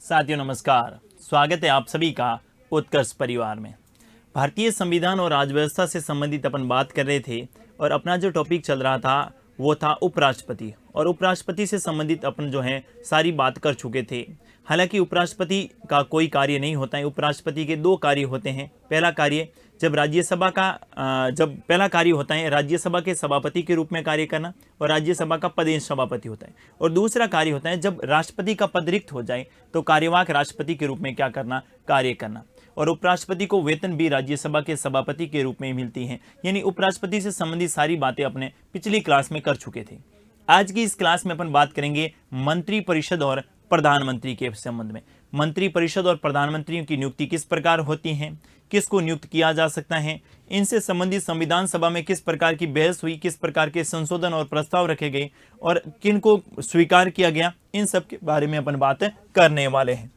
साथियों नमस्कार, स्वागत है आप सभी का उत्कर्ष परिवार में। भारतीय संविधान और राजव्यवस्था से संबंधित अपन बात कर रहे थे और अपना जो टॉपिक चल रहा था वो था उपराष्ट्रपति, और उपराष्ट्रपति से संबंधित अपन जो है सारी बात कर चुके थे। हालांकि उपराष्ट्रपति का कोई कार्य नहीं होता है, उपराष्ट्रपति के दो कार्य होते हैं। पहला कार्य पहला कार्य होता है राज्यसभा के सभापति के रूप में कार्य करना, और राज्यसभा का पदेश सभापति होता है। और दूसरा कार्य होता है जब राष्ट्रपति का पद रिक्त हो जाए तो कार्यवाहक राष्ट्रपति के रूप में क्या करना, कार्य करना। और उपराष्ट्रपति को वेतन भी राज्यसभा के सभापति के रूप में मिलती है। यानी उपराष्ट्रपति से संबंधित सारी बातें अपने पिछली क्लास में कर चुके थे। आज की इस क्लास में अपन बात करेंगे मंत्रिपरिषद और प्रधानमंत्री के संबंध में। मंत्रिपरिषद और प्रधानमंत्रियों की नियुक्ति किस प्रकार होती है, किसको नियुक्त किया जा सकता है, इनसे संबंधित संविधान सभा में किस प्रकार की बहस हुई, किस प्रकार के संशोधन और प्रस्ताव रखे गए और किन को स्वीकार किया गया, इन सब के बारे में अपन बात करने वाले हैं।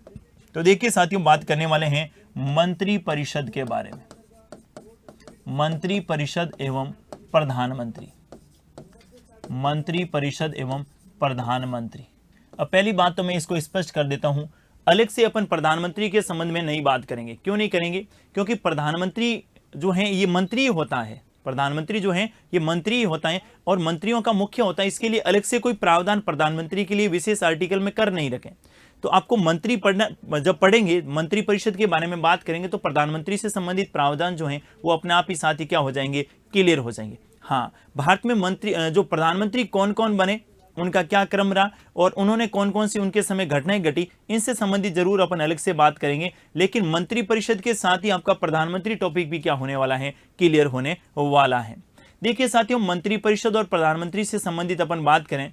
तो देखिए साथियों, बात करने वाले हैं मंत्रिपरिषद के बारे में। मंत्रिपरिषद एवं प्रधानमंत्री, मंत्रिपरिषद एवं प्रधानमंत्री। अब पहली बात तो मैं इसको स्पष्ट कर देता हूं, अलग से अपन प्रधानमंत्री के संबंध में नहीं बात करेंगे। क्यों नहीं करेंगे? क्योंकि प्रधानमंत्री जो है ये मंत्री होता है। प्रधानमंत्री जो है ये मंत्री होता है और मंत्रियों का मुख्य होता है। इसके लिए अलग से कोई प्रावधान प्रधानमंत्री के लिए विशेष आर्टिकल में कर नहीं रखें। तो आपको मंत्री पढ़ना, जब पढ़ेंगे मंत्रिपरिषद के बारे में बात करेंगे तो प्रधानमंत्री से संबंधित प्रावधान जो है वो अपने आप ही साथ ही क्या हो जाएंगे, क्लियर हो जाएंगे। हाँ, भारत में मंत्री जो प्रधानमंत्री कौन कौन बने, उनका क्या क्रम रहा और उन्होंने कौन कौन सी उनके समय घटनाएं घटी, इनसे संबंधित जरूर अपन अलग से बात करेंगे। लेकिन मंत्रिपरिषद के साथ ही आपका प्रधानमंत्री टॉपिक भी क्या होने वाला है, क्लियर होने वाला है। देखिए साथियों, मंत्रिपरिषद और प्रधानमंत्री से संबंधित अपन बात करें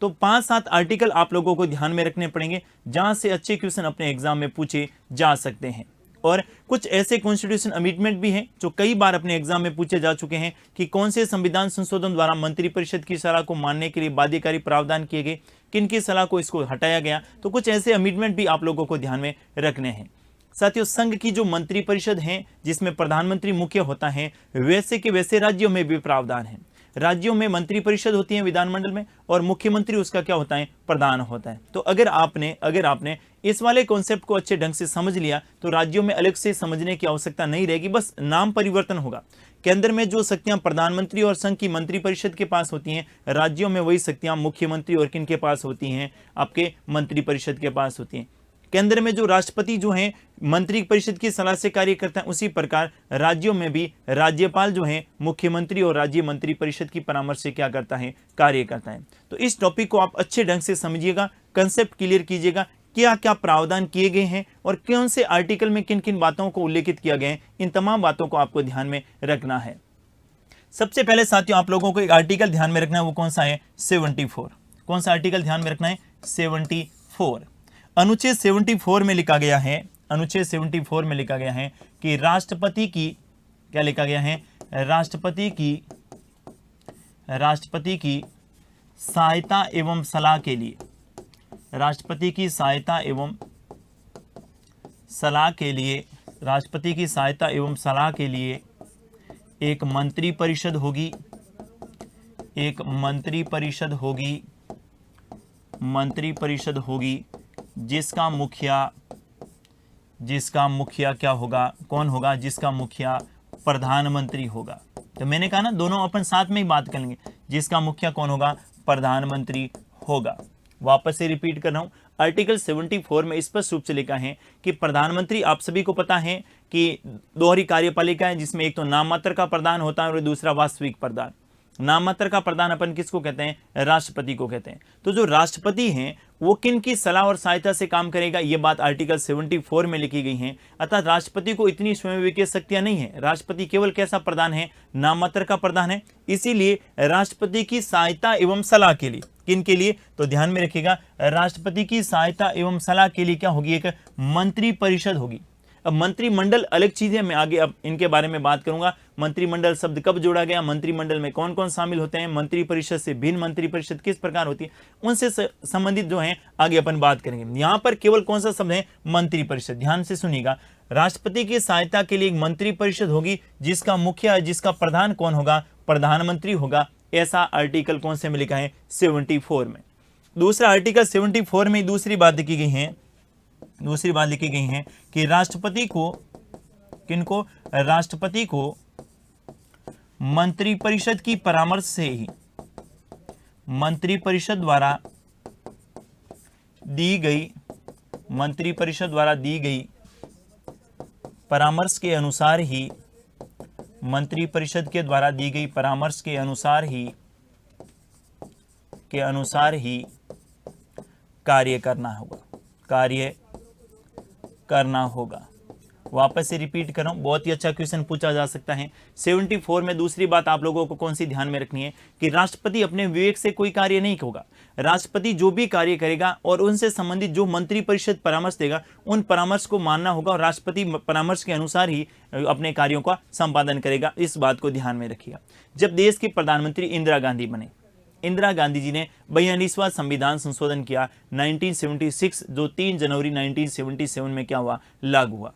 तो 5-7 आर्टिकल आप लोगों को ध्यान में रखने पड़ेंगे जहां से अच्छे क्वेश्चन अपने एग्जाम में पूछे जा सकते हैं। और कुछ ऐसे कॉन्स्टिट्यूशन अमेंडमेंट भी हैं जो कई बार अपने एग्जाम में पूछे जा चुके हैं कि कौन से संविधान संशोधन द्वारा मंत्रिपरिषद की सलाह को मानने के लिए बाध्यकारी प्रावधान किए गए, किन की सलाह को इसको हटाया गया। तो कुछ ऐसे अमेंडमेंट भी आप लोगों को ध्यान में रखने हैं। साथियों, संघ की जो मंत्रिपरिषद है जिसमें प्रधानमंत्री मुख्य होता है, वैसे के वैसे राज्यों में भी प्रावधान है। राज्यों में मंत्रिपरिषद होती है विधानमंडल में और मुख्यमंत्री उसका क्या होता है, प्रधान होता है। तो अगर आपने इस वाले कॉन्सेप्ट को अच्छे ढंग से समझ लिया तो राज्यों में अलग से समझने की आवश्यकता नहीं रहेगी, बस नाम परिवर्तन होगा। केंद्र में जो शक्तियां प्रधानमंत्री और संघ की मंत्रिपरिषद के पास होती हैं, राज्यों में वही शक्तियां मुख्यमंत्री और किन के पास होती हैं, आपके मंत्रिपरिषद के पास होती हैं। केंद्र में जो राष्ट्रपति जो है मंत्रिपरिषद की सलाह से कार्य करता है, उसी प्रकार राज्यों में भी राज्यपाल जो है मुख्यमंत्री और राज्य मंत्रिपरिषद की परामर्श से क्या करता है, कार्य करता है। तो इस टॉपिक को आप अच्छे ढंग से समझिएगा, कंसेप्ट क्लियर कीजिएगा, क्या क्या प्रावधान किए गए हैं और कौन से आर्टिकल में किन किन बातों को उल्लेखित किया गया है, इन तमाम बातों को आपको ध्यान में रखना है। सबसे पहले साथियों आप लोगों को एक आर्टिकल ध्यान में रखना है, वो कौन सा है, 74। कौन सा आर्टिकल ध्यान में रखना है, 74। अनुच्छेद 74 में लिखा गया है, अनुच्छेद 74 में लिखा गया है कि राष्ट्रपति की, क्या लिखा गया है, राष्ट्रपति की सहायता एवं सलाह के लिए, राष्ट्रपति की सहायता एवं सलाह के लिए, राष्ट्रपति की सहायता एवं सलाह के लिए एक मंत्रिपरिषद होगी, एक मंत्रिपरिषद होगी जिसका मुखिया क्या होगा, कौन होगा, जिसका मुखिया प्रधानमंत्री होगा। तो मैंने कहा ना, दोनों अपन साथ में ही बात करेंगे, जिसका मुखिया कौन होगा, प्रधानमंत्री होगा। वापस से रिपीट कर रहा हूं, आर्टिकल 74 में स्पष्ट रूप से लिखा है कि प्रधानमंत्री, आप सभी को पता है कि दोहरी कार्यपालिका है जिसमें एक तो नाम मात्र का प्रधान होता है और दूसरा वास्तविक प्रधान। नाम मात्र का प्रधान अपन किसको कहते हैं, राष्ट्रपति को कहते हैं। तो जो राष्ट्रपति हैं वो किन की सलाह और सहायता से काम करेगा, ये बात आर्टिकल 74 में लिखी गई है। अर्थात राष्ट्रपति को इतनी स्वयं विवेक शक्तियां नहीं है। राष्ट्रपति केवल कैसा प्रधान है, नाम मात्र का प्रधान है। इसीलिए राष्ट्रपति की सहायता एवं सलाह के लिए, किन के लिए, तो ध्यान में रखिएगा, राष्ट्रपति की सहायता एवं सलाह के लिए क्या होगी, एक मंत्रिपरिषद होगी। अब मंत्रिमंडल अलग चीज है, मैं आगे अब इनके बारे में बात करूंगा। मंत्रिमंडल शब्द कब जोड़ा गया, मंत्रिमंडल में कौन कौन शामिल होते हैं, मंत्रिपरिषद से भिन्न मंत्रिपरिषद किस प्रकार होती है, उनसे संबंधित जो है आगे अपन बात करेंगे। यहां पर केवल कौन सा शब्द है, मंत्रिपरिषद। ध्यान से सुनिएगा, राष्ट्रपति की सहायता के लिए एक मंत्रिपरिषद होगी जिसका मुखिया, जिसका प्रधान कौन होगा, प्रधानमंत्री होगा। ऐसा आर्टिकल कौन से में लिखा है, 74 में। दूसरा आर्टिकल 74 में दूसरी बात की गई है दूसरी बात लिखी गई है कि राष्ट्रपति को, किनको, राष्ट्रपति को मंत्रिपरिषद की परामर्श से ही, मंत्रिपरिषद द्वारा दी गई, मंत्रिपरिषद द्वारा दी गई परामर्श के अनुसार ही, मंत्रिपरिषद के द्वारा दी गई परामर्श के अनुसार ही कार्य करना होगा, कार्य करना होगा। वापस से रिपीट कर रहा हूं, बहुत ही अच्छा क्वेश्चन पूछा जा सकता है। 74 में दूसरी बात आप लोगों को कौन सी ध्यान में रखनी है कि राष्ट्रपति अपने विवेक से कोई कार्य नहीं होगा। राष्ट्रपति जो भी कार्य करेगा और उनसे संबंधित जो मंत्रिपरिषद परामर्श देगा उन परामर्श को मानना होगा और राष्ट्रपति परामर्श के अनुसार ही अपने कार्यों का संपादन करेगा। इस बात को ध्यान में रखिएगा। जब देश के प्रधानमंत्री इंदिरा गांधी बने, इंदिरा गांधी जी ने 42वां संविधान संशोधन किया 1976, जो 3 जनवरी 1977 में क्या हुआ, लागू हुआ।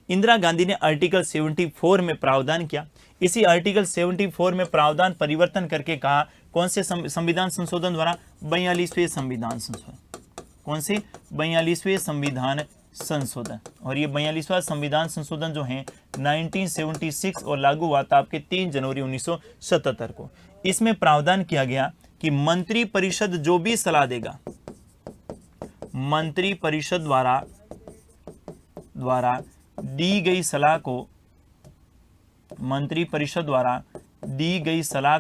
इंदिरा गांधी ने आर्टिकल 74 में प्रावधान किया। इसी आर्टिकल 74 में प्रावधान परिवर्तन करके कहा, कौन से संविधान संशोधन द्वारा, 42वें संविधान संशोधन। कौन से, 42वें संविधान संशोधन। और ये 42वां संविधान संशोधन जो है 1976 और लागू हुआ था आपके 3 जनवरी 1977 को। इसमें प्रावधान किया गया कि मंत्रिपरिषद जो भी सलाह देगा, मंत्रिपरिषद द्वारा दी गई सलाह को, मंत्रिपरिषद द्वारा दी गई सलाह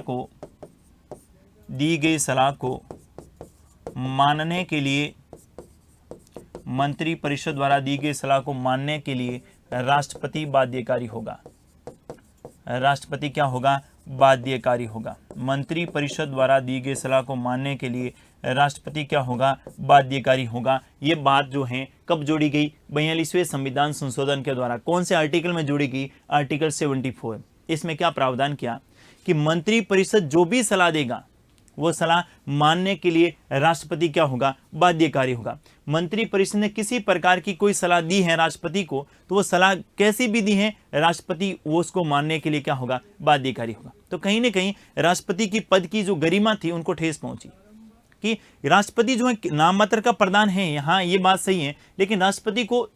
को मानने के लिए, मंत्रिपरिषद द्वारा दी गई सलाह को मानने के लिए राष्ट्रपति बाध्यकारी होगा। राष्ट्रपति क्या होगा, बाध्यकारी होगा। मंत्रिपरिषद द्वारा दी गई सलाह को मानने के लिए राष्ट्रपति क्या होगा, बाध्यकारी होगा। ये बात जो है कब जोड़ी गई, 42वें संविधान संशोधन के द्वारा। कौन से आर्टिकल में जोड़ी गई, आर्टिकल 74। इसमें क्या प्रावधान किया कि मंत्रिपरिषद जो भी सलाह देगा वो सलाह मानने के लिए राष्ट्रपति क्या होगा, बाध्यकारी होगा। मंत्रिपरिषद ने किसी प्रकार की कोई सलाह दी है राष्ट्रपति को, तो वो सलाह कैसी भी दी है, राष्ट्रपति वो उसको मानने के लिए क्या होगा, बाध्यकारी होगा। तो कहीं ना कहीं राष्ट्रपति की पद की जो गरिमा थी उनको ठेस पहुंची कि राष्ट्रपति जो है नाम मात्र का प्रधान है। यहाँ ये बात सही है, लेकिन राष्ट्रपति को,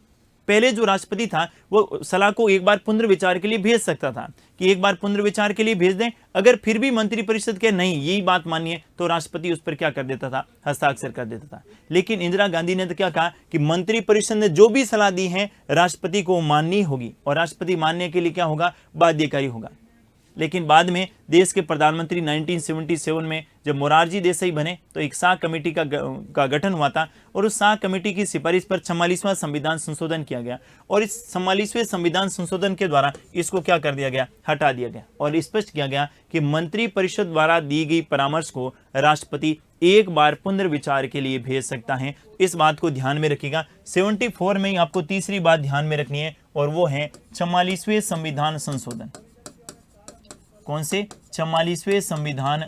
पहले जो राष्ट्रपति था वो सलाह को एक बार पुनर्विचार के लिए भेज सकता था कि एक बार पुनर्विचार के लिए भेज दें। अगर फिर भी मंत्रिपरिषद के नहीं यही बात मानिए तो राष्ट्रपति उस पर क्या कर देता था, हस्ताक्षर कर देता था। लेकिन इंदिरा गांधी ने तो क्या कहा कि मंत्रिपरिषद ने जो भी सलाह दी है राष्ट्रपति को माननी होगी और राष्ट्रपति मानने के लिए क्या होगा, बाध्यकारी होगा। लेकिन बाद में देश के प्रधानमंत्री 1977 में जब मोरारजी देसाई बने तो एक साख कमेटी का गठन हुआ था और उस साख कमेटी की सिफारिश पर 44वां संविधान संशोधन किया गया और इस 44वें संविधान संशोधन के द्वारा इसको क्या कर दिया गया, हटा दिया गया और स्पष्ट किया गया कि मंत्रिपरिषद द्वारा दी गई परामर्श को राष्ट्रपति एक बार पुनर्विचार के लिए भेज सकता है। इस बात को ध्यान में रखिएगा। 74 में आपको तीसरी बात ध्यान में रखनी है और वो है 44वें संविधान संशोधन। कौन से, 44वें संविधान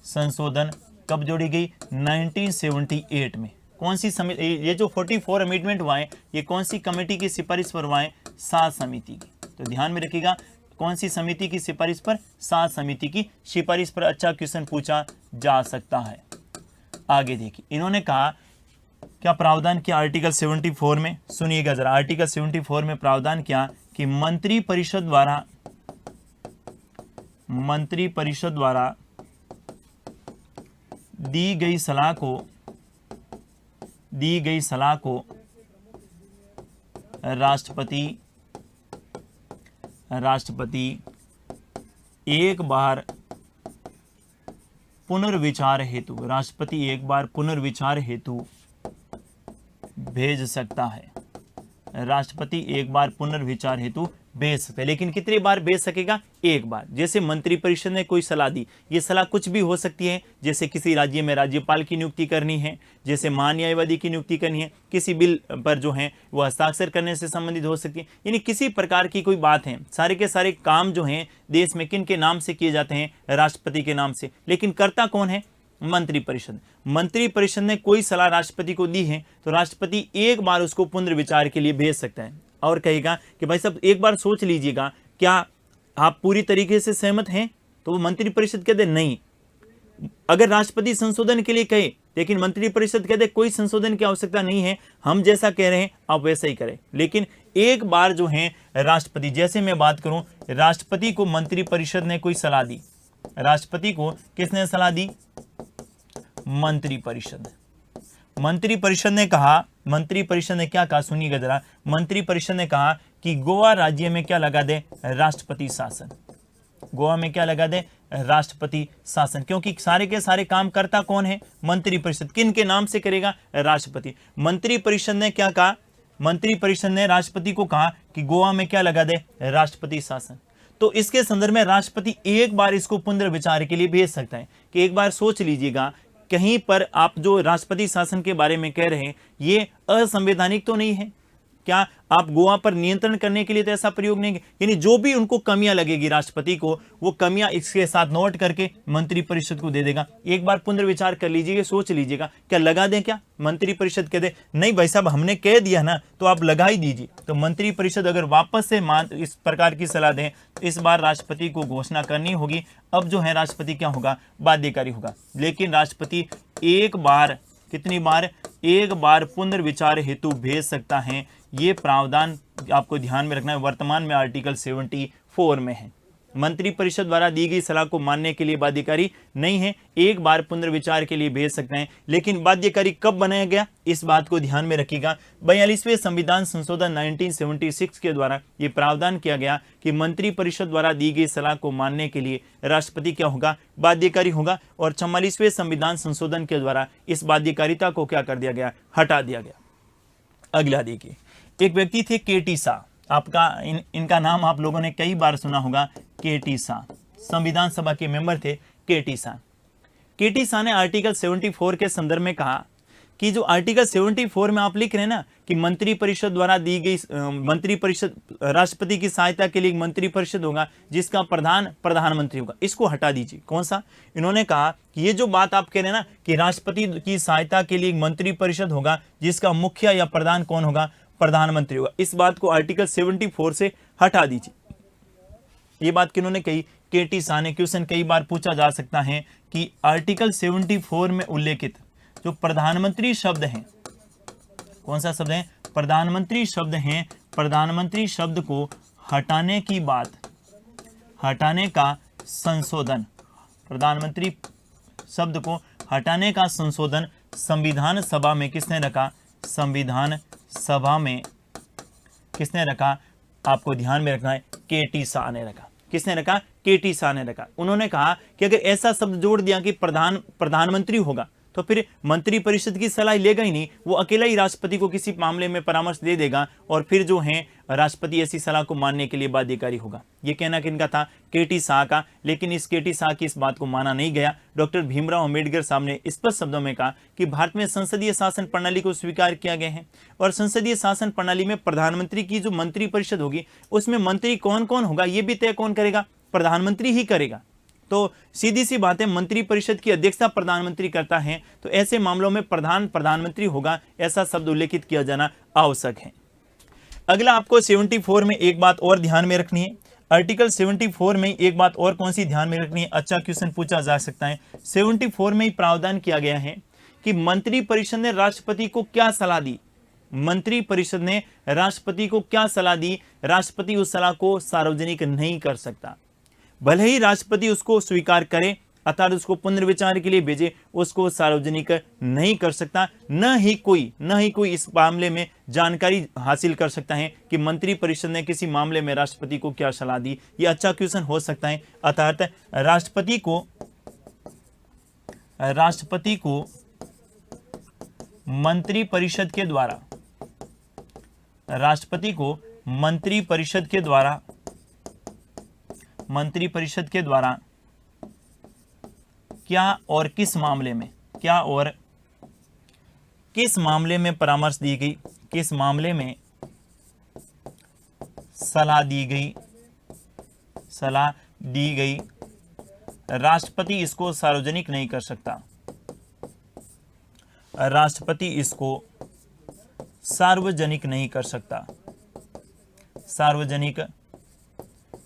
संशोधन कब जोड़ी गई, 1978 में। कौन सी ये जो 44 अमेंडमेंट हुआ है ये कौन सी कमेटी की सिफारिश पर हुआ है, सात समिति की। तो ध्यान में रखिएगा कौन सी समिति की सिफारिश पर, सात समिति की सिफारिश पर अच्छा क्वेश्चन पूछा जा सकता है। आगे देखिए इन्होंने कहा क्या प्रावधान किया आर्टिकल 74 में, सुनिएगा जरा। आर्टिकल 74 में प्रावधान किया कि मंत्रिपरिषद द्वारा दी गई सलाह को राष्ट्रपति एक बार पुनर्विचार हेतु भेज सकता है। राष्ट्रपति एक बार पुनर्विचार हेतु भेज सकते हैं, लेकिन कितनी बार भेज सकेगा, एक बार। जैसे मंत्रिपरिषद ने कोई सलाह दी, ये सलाह कुछ भी हो सकती है, जैसे किसी राज्य में राज्यपाल की नियुक्ति करनी है, जैसे महान्यायवादी की नियुक्ति करनी है, किसी बिल पर जो है वो हस्ताक्षर करने से संबंधित हो सकती है, यानी किसी प्रकार की कोई बात है। सारे के सारे काम जो हैं देश में किन के नाम से किए जाते हैं, राष्ट्रपति के नाम से, लेकिन करता कौन है, मंत्रिपरिषद। मंत्रिपरिषद ने कोई सलाह राष्ट्रपति को दी है तो राष्ट्रपति एक बार उसको पुनर्विचार के लिए भेज सकता है और कहेगा कि भाई साहब एक बार सोच लीजिएगा, क्या आप पूरी तरीके से सहमत हैं, तो वो मंत्रिपरिषद कहते नहीं। अगर राष्ट्रपति संशोधन के लिए कहे लेकिन मंत्रिपरिषद कहते कोई संशोधन की आवश्यकता नहीं है, हम जैसा कह रहे हैं आप वैसा ही करें। लेकिन एक बार जो है राष्ट्रपति, जैसे मैं बात करूं, राष्ट्रपति को मंत्रिपरिषद ने कोई सलाह दी, राष्ट्रपति को किसने सलाह दी? मंत्रिपरिषद। मंत्रिपरिषद ने कहा, मंत्रिपरिषद ने क्या कहा सुनिएगा जरा, मंत्रिपरिषद ने कहा कि गोवा राज्य में क्या लगा दे? राष्ट्रपति शासन। गोवा में क्या लगा दे? राष्ट्रपति शासन। क्योंकि सारे के सारे काम करता कौन है? मंत्रिपरिषद। किन के नाम से करेगा? राष्ट्रपति। मंत्रिपरिषद ने क्या कहा? मंत्रिपरिषद ने राष्ट्रपति को कहा कि गोवा में क्या लगा दे? राष्ट्रपति शासन। तो इसके संदर्भ में राष्ट्रपति एक बार इसको पुनर्विचार के लिए भेज सकता है कि एक बार सोच लीजिएगा, कहीं पर आप जो राष्ट्रपति शासन के बारे में कह रहे हैं ये असंवैधानिक तो नहीं है? क्या आप गोवा पर नियंत्रण करने के लिए तो ऐसा प्रयोग नहीं, यानी जो भी उनको कमियां लगेगी राष्ट्रपति को, वो कमियां इसके साथ नोट करके मंत्रिपरिषद को दे देगा। एक बार पुनर्विचार कर लीजिएगा, सोच लीजिएगा, क्या लगा दें? क्या मंत्रिपरिषद कह दे नहीं भाई साहब हमने कह दिया ना तो आप लगा ही दीजिए। तो मंत्रिपरिषद अगर वापस से इस प्रकार की सलाह दें तो इस बार राष्ट्रपति को घोषणा करनी होगी। अब जो है राष्ट्रपति क्या होगा? बाध्यकारी होगा। लेकिन राष्ट्रपति एक बार, कितनी बार? एक बार पुनर्विचार हेतु भेज सकता है। ये प्रावधान आपको ध्यान में रखना है, वर्तमान में आर्टिकल 74 में है। मंत्रिपरिषद द्वारा दी गई सलाह को मानने के लिए बाध्यकारी नहीं है, एक बार पुनर्विचार के लिए भेज सकते हैं। लेकिन बाध्यकारी कब बनाया गया इस बात को ध्यान में रखिएगा। 42वें संविधान संशोधन 1976 के द्वारा ये प्रावधान किया गया कि मंत्रिपरिषद द्वारा दी गई सलाह को मानने के लिए राष्ट्रपति क्या होगा? बाध्यकारी होगा। और 44वें संविधान संशोधन के द्वारा इस बाध्यकारिता को क्या कर दिया गया? हटा दिया गया। अगला देखिए, एक व्यक्ति थे केटी शाह, आपका इनका नाम आप लोगों ने कई बार सुना होगा, केटी शाह। संविधान सभा के मेंबर थे केटी शाह। केटी शाह ने आर्टिकल 74 के संदर्भ में कहा कि जो आर्टिकल 74 में आप लिख रहे हैं ना कि मंत्रिपरिषद द्वारा दी गई, मंत्रिपरिषद राष्ट्रपति की सहायता के लिए मंत्रिपरिषद होगा जिसका प्रधान प्रधानमंत्री होगा, इसको हटा दीजिए। कौन सा? इन्होंने कहा कि ये जो बात आप कह रहे हैं ना कि राष्ट्रपति की सहायता के लिए मंत्रिपरिषद होगा जिसका मुखिया या प्रधान कौन होगा? प्रधानमंत्री होगा, इस बात को आर्टिकल 74 से हटा दीजिए। ये बात किन्होंने कही? केटी शाह ने। क्वेश्चन कई बार पूछा जा सकता है कि आर्टिकल 74 में उल्लेखित जो प्रधानमंत्री शब्द हैं, कौन सा शब्द है? प्रधानमंत्री शब्द हैं, प्रधानमंत्री शब्द को हटाने की बात, हटाने का संशोधन, प्रधानमंत्री शब्द को हटाने का संशोधन संविधान सभा में किसने रखा? संविधान सभा में किसने रखा? आपको ध्यान में रखना है, केटी शाह ने रखा। किसने रखा? केटी शाह ने रखा। उन्होंने कहा कि अगर ऐसा शब्द जोड़ दिया कि प्रधानमंत्री होगा तो फिर मंत्रिपरिषद की सलाह लेगा ही नहीं, वो अकेला ही राष्ट्रपति को किसी मामले में परामर्श दे देगा और फिर जो है राष्ट्रपति ऐसी सलाह को मानने के लिए बाध्यकारी होगा। ये कहना किनका था? केटी शाह का। लेकिन इस केटी शाह की इस बात को माना नहीं गया। डॉक्टर भीमराव अंबेडकर साहब ने स्पष्ट शब्दों में कहा कि भारत में संसदीय शासन प्रणाली को स्वीकार किया गया है और संसदीय शासन प्रणाली में प्रधानमंत्री की जो मंत्रिपरिषद होगी उसमें मंत्री कौन कौन होगा ये भी तय कौन करेगा? प्रधानमंत्री ही करेगा। तो सीधी सी बात है, मंत्रिपरिषद की अध्यक्षता प्रधानमंत्री करता है, तो ऐसे मामलों में प्रधानमंत्री होगा ऐसा शब्द उल्लेखित किया जाना आवश्यक है। अगला आपको 74 में एक बात और ध्यान में रखनी है। आर्टिकल 74 में एक बात और कौन सी ध्यान में रखनी है? अच्छा क्वेश्चन पूछा जा सकता है। 74 में प्रावधान किया गया है कि मंत्रिपरिषद ने राष्ट्रपति को क्या सलाह दी? मंत्रिपरिषद ने राष्ट्रपति को क्या सलाह दी? राष्ट्रपति उस सलाह को सार्वजनिक नहीं कर सकता। भले ही राष्ट्रपति उसको स्वीकार करे अर्थात उसको पुनर्विचार के लिए भेजे, उसको सार्वजनिक नहीं कर सकता। न ही कोई इस मामले में जानकारी हासिल कर सकता है कि मंत्रिपरिषद ने किसी मामले में राष्ट्रपति को क्या सलाह दी। ये अच्छा क्वेश्चन हो सकता है। अर्थात राष्ट्रपति को मंत्रिपरिषद के द्वारा, राष्ट्रपति को मंत्रिपरिषद के द्वारा क्या और किस मामले में परामर्श दी गई, किस मामले में सलाह दी गई, राष्ट्रपति इसको सार्वजनिक नहीं कर सकता। राष्ट्रपति इसको सार्वजनिक नहीं कर सकता, सार्वजनिक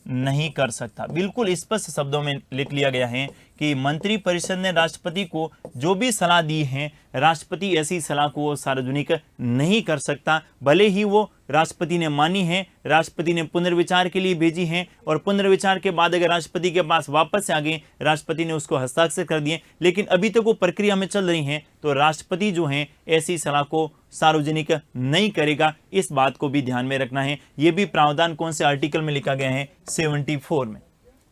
नहीं कर सकता। बिल्कुल स्पष्ट शब्दों में लिख लिया गया है कि मंत्रिपरिषद ने राष्ट्रपति को जो भी सलाह दी है, राष्ट्रपति ऐसी सलाह को सार्वजनिक नहीं कर सकता, भले ही वो राष्ट्रपति ने मानी है, राष्ट्रपति ने पुनर्विचार के लिए भेजी है और पुनर्विचार के बाद अगर राष्ट्रपति के पास वापस आ गए, राष्ट्रपति ने उसको हस्ताक्षर कर दिए, लेकिन अभी तक वो प्रक्रिया में चल रही है, तो राष्ट्रपति जो है ऐसी सलाह को सार्वजनिक नहीं करेगा। इस बात को भी ध्यान में रखना है। ये भी प्रावधान कौन से आर्टिकल में लिखा गया है? 74 में।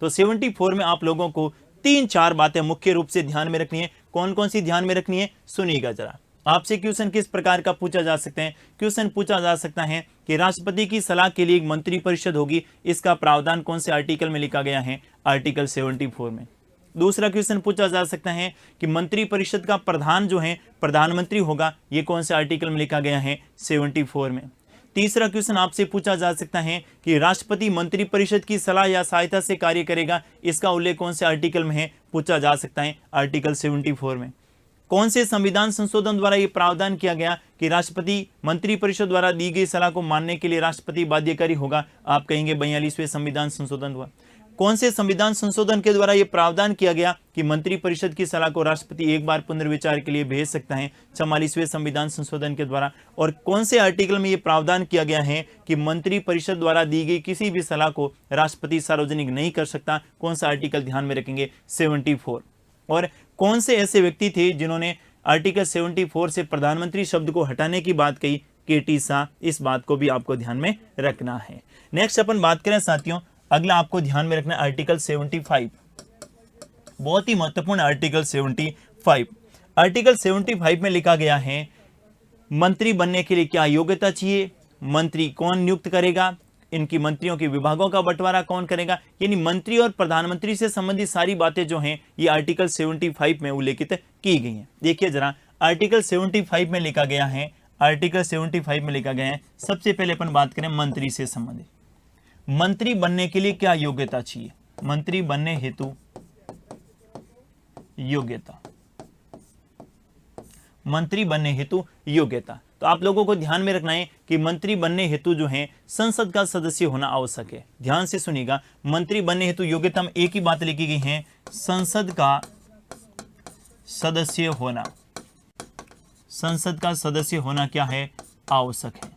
तो 74 में आप लोगों को 3-4 बातें मुख्य रूप से ध्यान में रखनी है। कौन कौन सी ध्यान में रखनी है, सुनिएगा जरा। आपसे क्वेश्चन किस प्रकार का पूछा जा सकता है? क्वेश्चन पूछा जा सकता है कि राष्ट्रपति की सलाह के लिए एक मंत्रिपरिषद होगी, इसका प्रावधान कौन से आर्टिकल में लिखा गया है? आर्टिकल 74 में। दूसरा क्वेश्चन पूछा जा सकता है कि मंत्रिपरिषद का प्रधान जो है प्रधानमंत्री होगा, ये कौन से आर्टिकल में लिखा गया है? 74 में। तीसरा क्वेश्चन आपसे पूछा जा सकता है कि राष्ट्रपति मंत्रिपरिषद की सलाह या सहायता से कार्य करेगा, इसका उल्लेख कौन से आर्टिकल में है? पूछा जा सकता है आर्टिकल 74 में। कौन से संविधान संशोधन द्वारा यह प्रावधान किया गया कि राष्ट्रपति मंत्रिपरिषद द्वारा दी गई सलाह को मानने के लिए राष्ट्रपति बाध्यकारी होगा? आप कहेंगे 42वें संविधान संशोधन द्वारा। कौन से संविधान संशोधन के द्वारा यह प्रावधान किया गया कि मंत्रिपरिषद की सलाह को राष्ट्रपति एक बार पुनर्विचार के लिए भेज सकता है? 44वें संविधान संशोधन के द्वारा। और कौन से आर्टिकल में यह प्रावधान किया गया है कि मंत्रिपरिषद द्वारा दी गई किसी भी सलाह को राष्ट्रपति सार्वजनिक नहीं कर सकता? कौन सा आर्टिकल ध्यान में रखेंगे? 74। और कौन से ऐसे व्यक्ति थे जिन्होंने आर्टिकल 74 से प्रधानमंत्री शब्द को हटाने की बात कही? केटी शाह। इस बात को भी आपको ध्यान में रखना है। नेक्स्ट अपन बात करें साथियों, अगला आपको ध्यान में रखना आर्टिकल 75, बहुत ही महत्वपूर्ण आर्टिकल 75। आर्टिकल 75 में लिखा गया है मंत्री बनने के लिए क्या योग्यता चाहिए, मंत्री कौन नियुक्त करेगा, इनकी मंत्रियों के विभागों का बंटवारा कौन करेगा, यानी मंत्री और प्रधानमंत्री से संबंधित सारी बातें जो हैं ये आर्टिकल 75 में उल्लेखित की गई हैं। देखिए जरा, आर्टिकल 75 में लिखा गया है, आर्टिकल 75 में लिखा गया है, सबसे पहले अपन बात करें मंत्री से संबंधित। मंत्री बनने के लिए क्या योग्यता चाहिए? मंत्री बनने हेतु योग्यता, मंत्री बनने हेतु योग्यता। तो आप लोगों को ध्यान में रखना है कि मंत्री बनने हेतु जो है संसद का सदस्य होना आवश्यक है। ध्यान से सुनिएगा, मंत्री बनने हेतु योग्यता में एक ही बात लिखी गई है, संसद का सदस्य होना। संसद का सदस्य होना क्या है? आवश्यक है।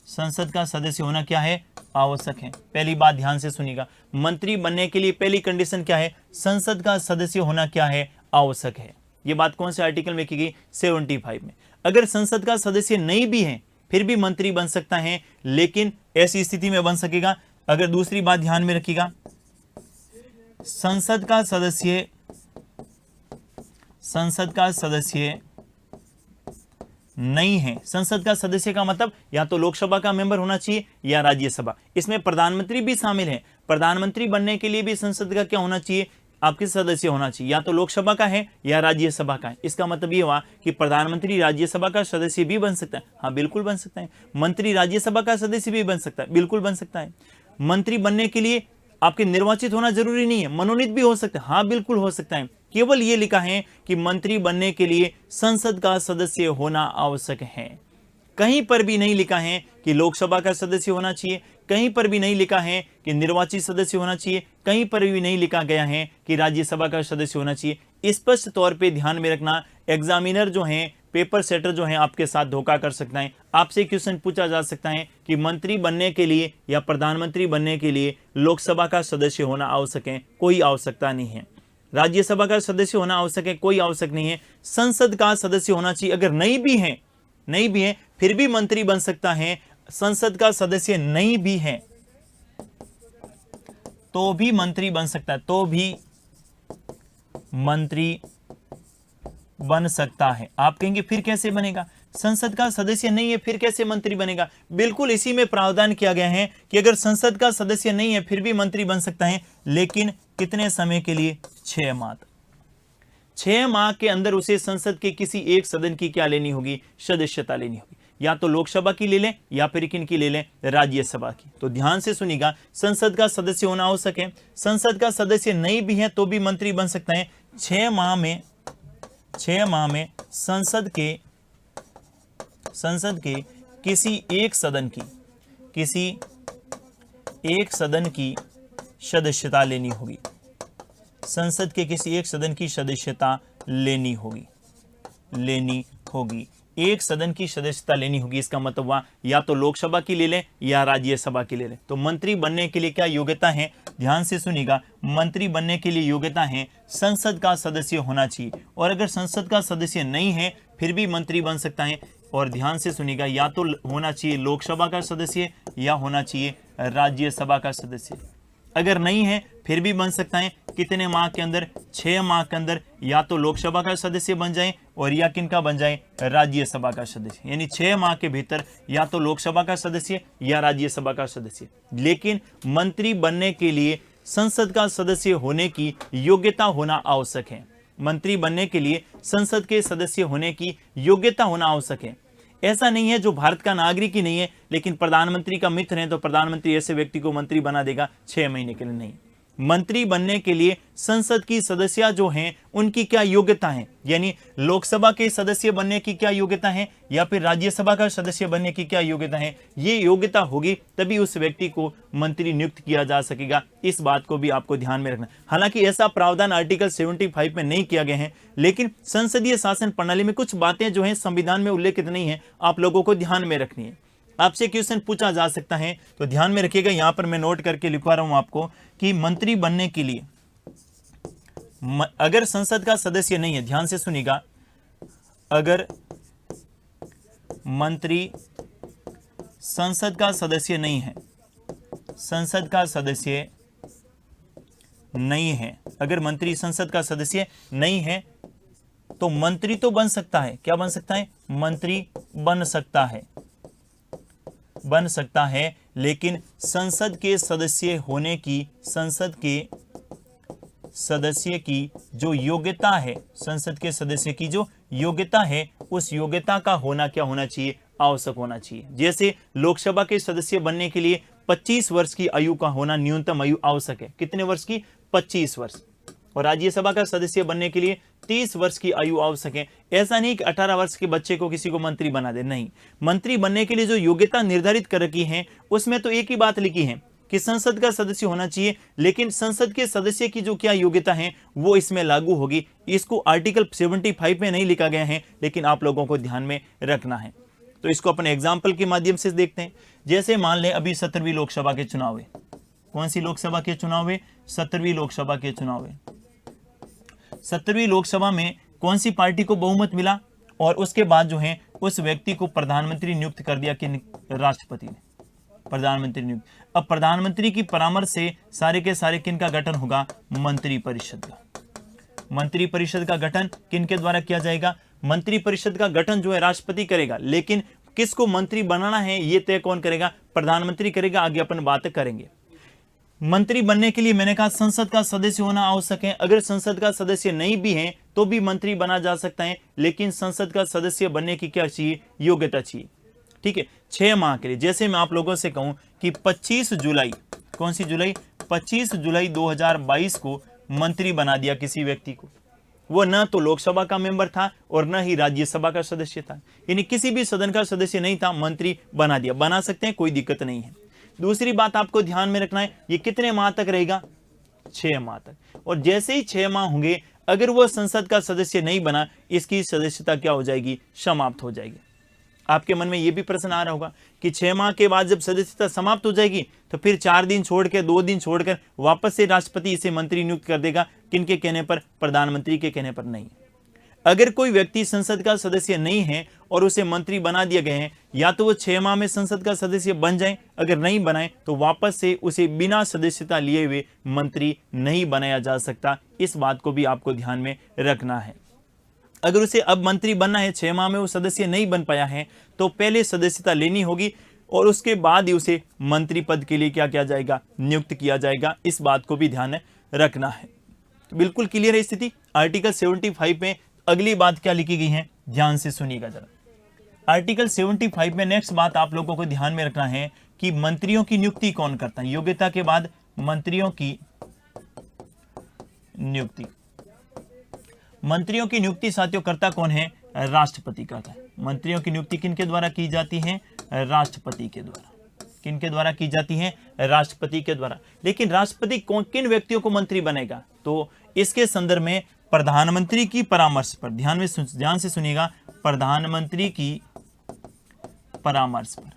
संसद का सदस्य होना क्या है? आवश्यक है। पहली बात ध्यान से सुनिएगा, मंत्री बनने के लिए पहली कंडीशन क्या है? संसद का सदस्य होना क्या है? आवश्यक है। यह बात कौन से आर्टिकल में की गई? 75 में। अगर संसद का सदस्य नहीं भी है फिर भी मंत्री बन सकता है, लेकिन ऐसी स्थिति में बन सकेगा अगर, दूसरी बात ध्यान में रखिएगा, संसद का सदस्य नहीं है। संसद का सदस्य का मतलब या तो लोकसभा का मेंबर होना चाहिए या राज्यसभा। इसमें प्रधानमंत्री भी शामिल है। प्रधानमंत्री बनने के लिए भी संसद का क्या होना चाहिए? आपके सदस्य होना चाहिए, या तो लोकसभा का है या राज्यसभा का है। इसका मतलब ये हुआ कि प्रधानमंत्री राज्यसभा का सदस्य भी बन सकता है। हाँ बिल्कुल बन सकता है। मंत्री राज्यसभा का सदस्य भी बन सकता है, बिल्कुल बन सकता है। मंत्री बनने के लिए आपके निर्वाचित होना जरूरी नहीं है, मनोनीत भी हो सकता है। हाँ बिल्कुल हो सकता है। केवल ये लिखा है कि मंत्री बनने के लिए संसद का सदस्य होना आवश्यक है। कहीं पर भी नहीं लिखा है कि लोकसभा का सदस्य होना चाहिए, कहीं पर भी नहीं लिखा है कि निर्वाचित सदस्य होना चाहिए, कहीं पर भी नहीं लिखा गया है कि राज्यसभा का सदस्य होना चाहिए। स्पष्ट तौर पे ध्यान में रखना, एग्जामिनर जो है, पेपर सेटर जो है, आपके साथ धोखा कर सकता है। आपसे क्वेश्चन पूछा जा सकता है कि मंत्री बनने के लिए या प्रधानमंत्री बनने के लिए लोकसभा का सदस्य होना आवश्यक है? कोई आवश्यकता नहीं है। राज्यसभा का सदस्य होना आवश्यक है? कोई आवश्यक नहीं है। संसद का सदस्य होना चाहिए। अगर नहीं भी है फिर भी मंत्री बन सकता है। संसद का सदस्य नहीं भी है तो भी मंत्री बन सकता है, तो भी मंत्री बन सकता है। आप कहेंगे फिर कैसे बनेगा? संसद का सदस्य नहीं है फिर कैसे मंत्री बनेगा? बिल्कुल इसी में प्रावधान किया गया है कि अगर संसद का सदस्य नहीं है फिर भी मंत्री बन सकता है, लेकिन कितने समय के लिए? 6 माह। 6 माह के अंदर उसे संसद के किसी एक सदन की क्या लेनी होगी? सदस्यता लेनी होगी। या तो लोकसभा की ले लें या फिर किनकी ले लें? राज्यसभा की। तो ध्यान से सुनिएगा, संसद का सदस्य होना आवश्यक है। संसद का सदस्य नहीं भी है तो भी मंत्री बन सकता है। 6 माह में संसद के किसी एक सदन की सदस्यता लेनी होगी। संसद के किसी एक सदन की सदस्यता लेनी होगी। एक सदन की सदस्यता लेनी होगी, इसका मतलब हुआ या तो लोकसभा की ले लें या राज्यसभा की ले लें। तो मंत्री बनने के लिए क्या योग्यता है, ध्यान से सुनिएगा। मंत्री बनने के लिए योग्यता है संसद का सदस्य होना चाहिए, और अगर संसद का सदस्य नहीं है फिर भी मंत्री बन सकता है। और ध्यान से सुनिएगा, या तो होना चाहिए लोकसभा का सदस्य या होना चाहिए राज्यसभा का सदस्य। अगर नहीं है फिर भी बन सकता है, कितने माह के अंदर, 6 माह के अंदर या तो लोकसभा का सदस्य बन जाए और या किनका बन जाए, राज्यसभा का सदस्य। यानी 6 माह के भीतर या तो लोकसभा का सदस्य या राज्यसभा का सदस्य। लेकिन मंत्री बनने के लिए संसद का सदस्य होने की योग्यता होना आवश्यक है। मंत्री बनने के लिए संसद के सदस्य होने की योग्यता होना आवश्यक है। ऐसा नहीं है जो भारत का नागरिक ही नहीं है लेकिन प्रधानमंत्री का मित्र है तो प्रधानमंत्री ऐसे व्यक्ति को मंत्री बना देगा 6 महीने के लिए, नहीं। मंत्री बनने के लिए संसद की सदस्य जो हैं उनकी क्या योग्यता है, यानी लोकसभा के सदस्य बनने की क्या योग्यता है या फिर राज्यसभा का सदस्य बनने की क्या योग्यता है, ये योग्यता होगी तभी उस व्यक्ति को मंत्री नियुक्त किया जा सकेगा। इस बात को भी आपको ध्यान में रखना। हालांकि ऐसा प्रावधान आर्टिकल 75 में नहीं किया गया है, लेकिन संसदीय शासन प्रणाली में कुछ बातें जो है संविधान में उल्लेखित नहीं है, आप लोगों को ध्यान में रखनी है। आपसे क्वेश्चन पूछा जा सकता है तो ध्यान में रखिएगा। यहां पर मैं नोट करके लिखवा रहा हूं आपको कि मंत्री बनने के लिए अगर संसद का सदस्य नहीं है, ध्यान से सुनिएगा, अगर मंत्री संसद का सदस्य नहीं है, संसद का सदस्य नहीं है, अगर मंत्री संसद का सदस्य नहीं है तो मंत्री तो बन सकता है। क्या बन सकता है, मंत्री बन सकता है, लेकिन संसद के सदस्य होने की, संसद के सदस्य की जो योग्यता है, संसद के सदस्य की जो योग्यता है, उस योग्यता का होना क्या होना चाहिए, आवश्यक होना चाहिए। जैसे लोकसभा के सदस्य बनने के लिए 25 वर्ष की आयु का होना न्यूनतम आयु आवश्यक है। कितने वर्ष की, 25 वर्ष। और राज्यसभा का सदस्य बनने के लिए 30 वर्ष की आयु आवश्यक है। ऐसा नहीं कि 18 वर्ष के बच्चे को किसी को मंत्री बना दे, नहीं। मंत्री बनने के लिए जो योग्यता निर्धारित कर रखी है उसमें तो एक ही बात लिखी है कि संसद का सदस्य होना चाहिए, लेकिन संसद के सदस्य की जो क्या योग्यता है वो इसमें लागू होगी। इसको आर्टिकल 75 में नहीं लिखा गया है, लेकिन आप लोगों को ध्यान में रखना है। तो इसको अपने एग्जाम्पल के माध्यम से देखते हैं। जैसे मान लें अभी 17वीं लोकसभा के चुनाव है। कौन सी लोकसभा के चुनाव है, 17वीं लोकसभा के चुनाव है। 17वीं लोकसभा में कौन सी पार्टी को बहुमत मिला और उसके बाद जो है उस व्यक्ति को प्रधानमंत्री नियुक्त कर दिया, किन, राष्ट्रपति ने प्रधानमंत्री नियुक्त। अब प्रधानमंत्री की परामर्श से सारे के सारे किन का गठन होगा, मंत्रिपरिषद का। मंत्रिपरिषद का गठन किन के द्वारा किया जाएगा, मंत्रिपरिषद का गठन जो है राष्ट्रपति करेगा, लेकिन किसको मंत्री बनाना है ये तय कौन करेगा, प्रधानमंत्री करेगा। आगे अपन बात करेंगे। मंत्री बनने के लिए मैंने कहा संसद का सदस्य होना आवश्यक है। अगर संसद का सदस्य नहीं भी है तो भी मंत्री बना जा सकता है, लेकिन संसद का सदस्य बनने की क्या चाहिए, योग्यता चाहिए। ठीक है, 6 माह के लिए। जैसे मैं आप लोगों से कहूं कि 25 जुलाई, कौन सी जुलाई, 25 जुलाई 2022 को मंत्री बना दिया किसी व्यक्ति को, वो न तो लोकसभा का मेंबर था और न ही राज्यसभा का सदस्य था, यानी किसी भी सदन का सदस्य नहीं था, मंत्री बना दिया। बना सकते हैं, कोई दिक्कत नहीं है। दूसरी बात आपको ध्यान में रखना है, ये कितने माह तक रहेगा, 6 माह तक। और जैसे ही 6 माह होंगे अगर वो संसद का सदस्य नहीं बना, इसकी सदस्यता क्या हो जाएगी, समाप्त हो जाएगी। आपके मन में ये भी प्रश्न आ रहा होगा कि 6 माह के बाद जब सदस्यता समाप्त हो जाएगी तो फिर 4 दिन छोड़कर, 2 दिन छोड़कर वापस से राष्ट्रपति इसे मंत्री नियुक्त कर देगा। किनके कहने पर, प्रधानमंत्री के कहने पर नहीं। अगर कोई व्यक्ति संसद का सदस्य नहीं है और उसे मंत्री बना दिया गया है, या तो वो 6 माह में संसद का सदस्य बन जाए, अगर नहीं बनाए तो वापस से उसे बिना सदस्यता लिए हुए मंत्री नहीं बनाया जा सकता। इस बात को भी आपको ध्यान में रखना है। अगर उसे अब मंत्री बनना है, 6 माह में वो सदस्य नहीं बन पाया है, तो पहले सदस्यता लेनी होगी और उसके बाद ही उसे मंत्री पद के लिए क्या किया जाएगा, नियुक्त किया जाएगा। इस बात को भी ध्यान रखना है। बिल्कुल क्लियर है स्थिति। आर्टिकल 75 में अगली बात क्या लिखी गई है, ध्यान से सुनिएगा जरा। आर्टिकल 75 में नेक्स्ट बात आप लोगों को ध्यान में रखना है कि मंत्रियों की नियुक्ति कौन करता है। योग्यता के बाद मंत्रियों की नियुक्ति, मंत्रियों की नियुक्ति साथियों करता कौन है, राष्ट्रपति करता है। मंत्रियों की नियुक्ति किनके द्वारा की जाती है, राष्ट्रपति के द्वारा। किनके द्वारा की जाती है, राष्ट्रपति के द्वारा। लेकिन राष्ट्रपति किन व्यक्तियों को मंत्री बनेगा, तो इसके संदर्भ में प्रधानमंत्री की परामर्श पर ध्यान से सुनिएगा, प्रधानमंत्री की परामर्श पर,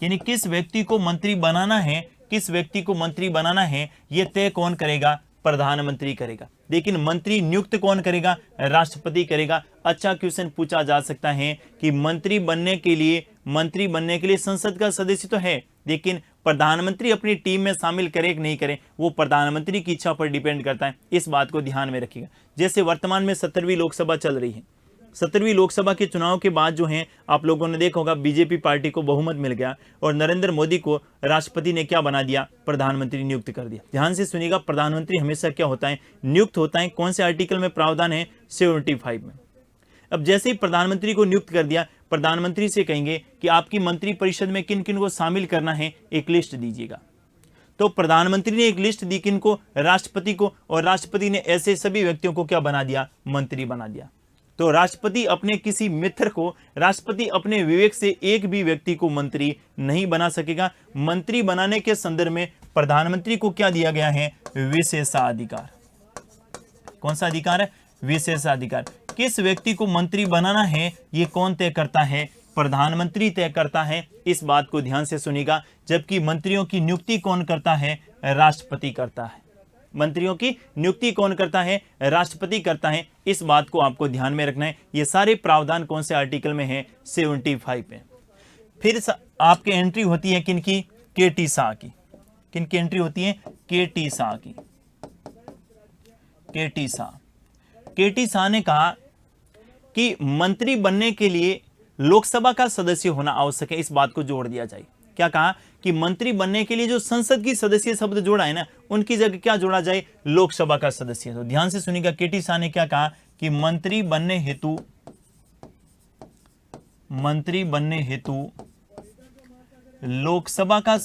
यानी किस व्यक्ति को मंत्री बनाना है, किस व्यक्ति को मंत्री बनाना है, यह तय कौन करेगा? प्रधानमंत्री करेगा। लेकिन मंत्री नियुक्त कौन करेगा? राष्ट्रपति करेगा। अच्छा क्वेश्चन पूछा जा सकता है कि मंत्री बनने के लिए संसद का सदस्य तो है, लेकिन प्रधानमंत्री अपनी टीम में शामिल करे कि नहीं करे, वो प्रधानमंत्री की इच्छा पर डिपेंड करता है। इस बात को ध्यान में रखिएगा। जैसे वर्तमान में 17वीं लोकसभा चल रही है, 17वीं लोकसभा के चुनाव के बाद जो है, आप लोगों ने देखा होगा, बीजेपी पार्टी को बहुमत मिल गया और नरेंद्र मोदी को राष्ट्रपति ने क्या बना दिया? प्रधानमंत्री नियुक्त कर दिया। ध्यान से सुनिएगा, प्रधानमंत्री हमेशा क्या होता है? नियुक्त होता है। कौन से आर्टिकल में प्रावधान है? 75 में। अब जैसे ही प्रधानमंत्री को नियुक्त कर दिया, प्रधानमंत्री से कहेंगे कि आपकी मंत्री परिषद में किन किन को शामिल करना है, एक लिस्ट दीजिएगा। तो प्रधानमंत्री ने एक लिस्ट दी, किन को? राष्ट्रपति को, और राष्ट्रपति ने ऐसे सभी व्यक्तियों को क्या बना दिया? मंत्री बना दिया। तो राष्ट्रपति अपने किसी मित्र को, राष्ट्रपति अपने विवेक से एक भी व्यक्ति को मंत्री नहीं बना सकेगा। मंत्री बनाने के संदर्भ में प्रधानमंत्री को क्या दिया गया है? विशेषाधिकार। कौन सा अधिकार है? विशेषाधिकार। किस व्यक्ति को मंत्री बनाना है, ये कौन तय करता है? प्रधानमंत्री तय करता है। इस बात को ध्यान से सुनिएगा। जबकि मंत्रियों की नियुक्ति कौन करता है? राष्ट्रपति करता है। मंत्रियों की नियुक्ति कौन करता है? राष्ट्रपति करता है। इस बात को आपको ध्यान में रखना है। ये सारे प्रावधान कौन से आर्टिकल में है? 75 में। फिर आपके एंट्री होती है किनकी? के.टी. शाह की। किनकी एंट्री होती है? के.टी. शाह की। के.टी. शाह। के.टी. शाह ने कहा कि मंत्री बनने के लिए लोकसभा का सदस्य होना आवश्यक है। इस बात को जोड़ दिया जाए। क्या कहा? कि मंत्री बनने के लिए जो संसद की सदस्य शब्द जोड़ा है ना, उनकी जगह क्या जोड़ा जाए? लोकसभा का सदस्य। तो ध्यान से सुनिएगा, के.टी. शाह ने क्या कहा कि मंत्री बनने हेतु लोकसभा का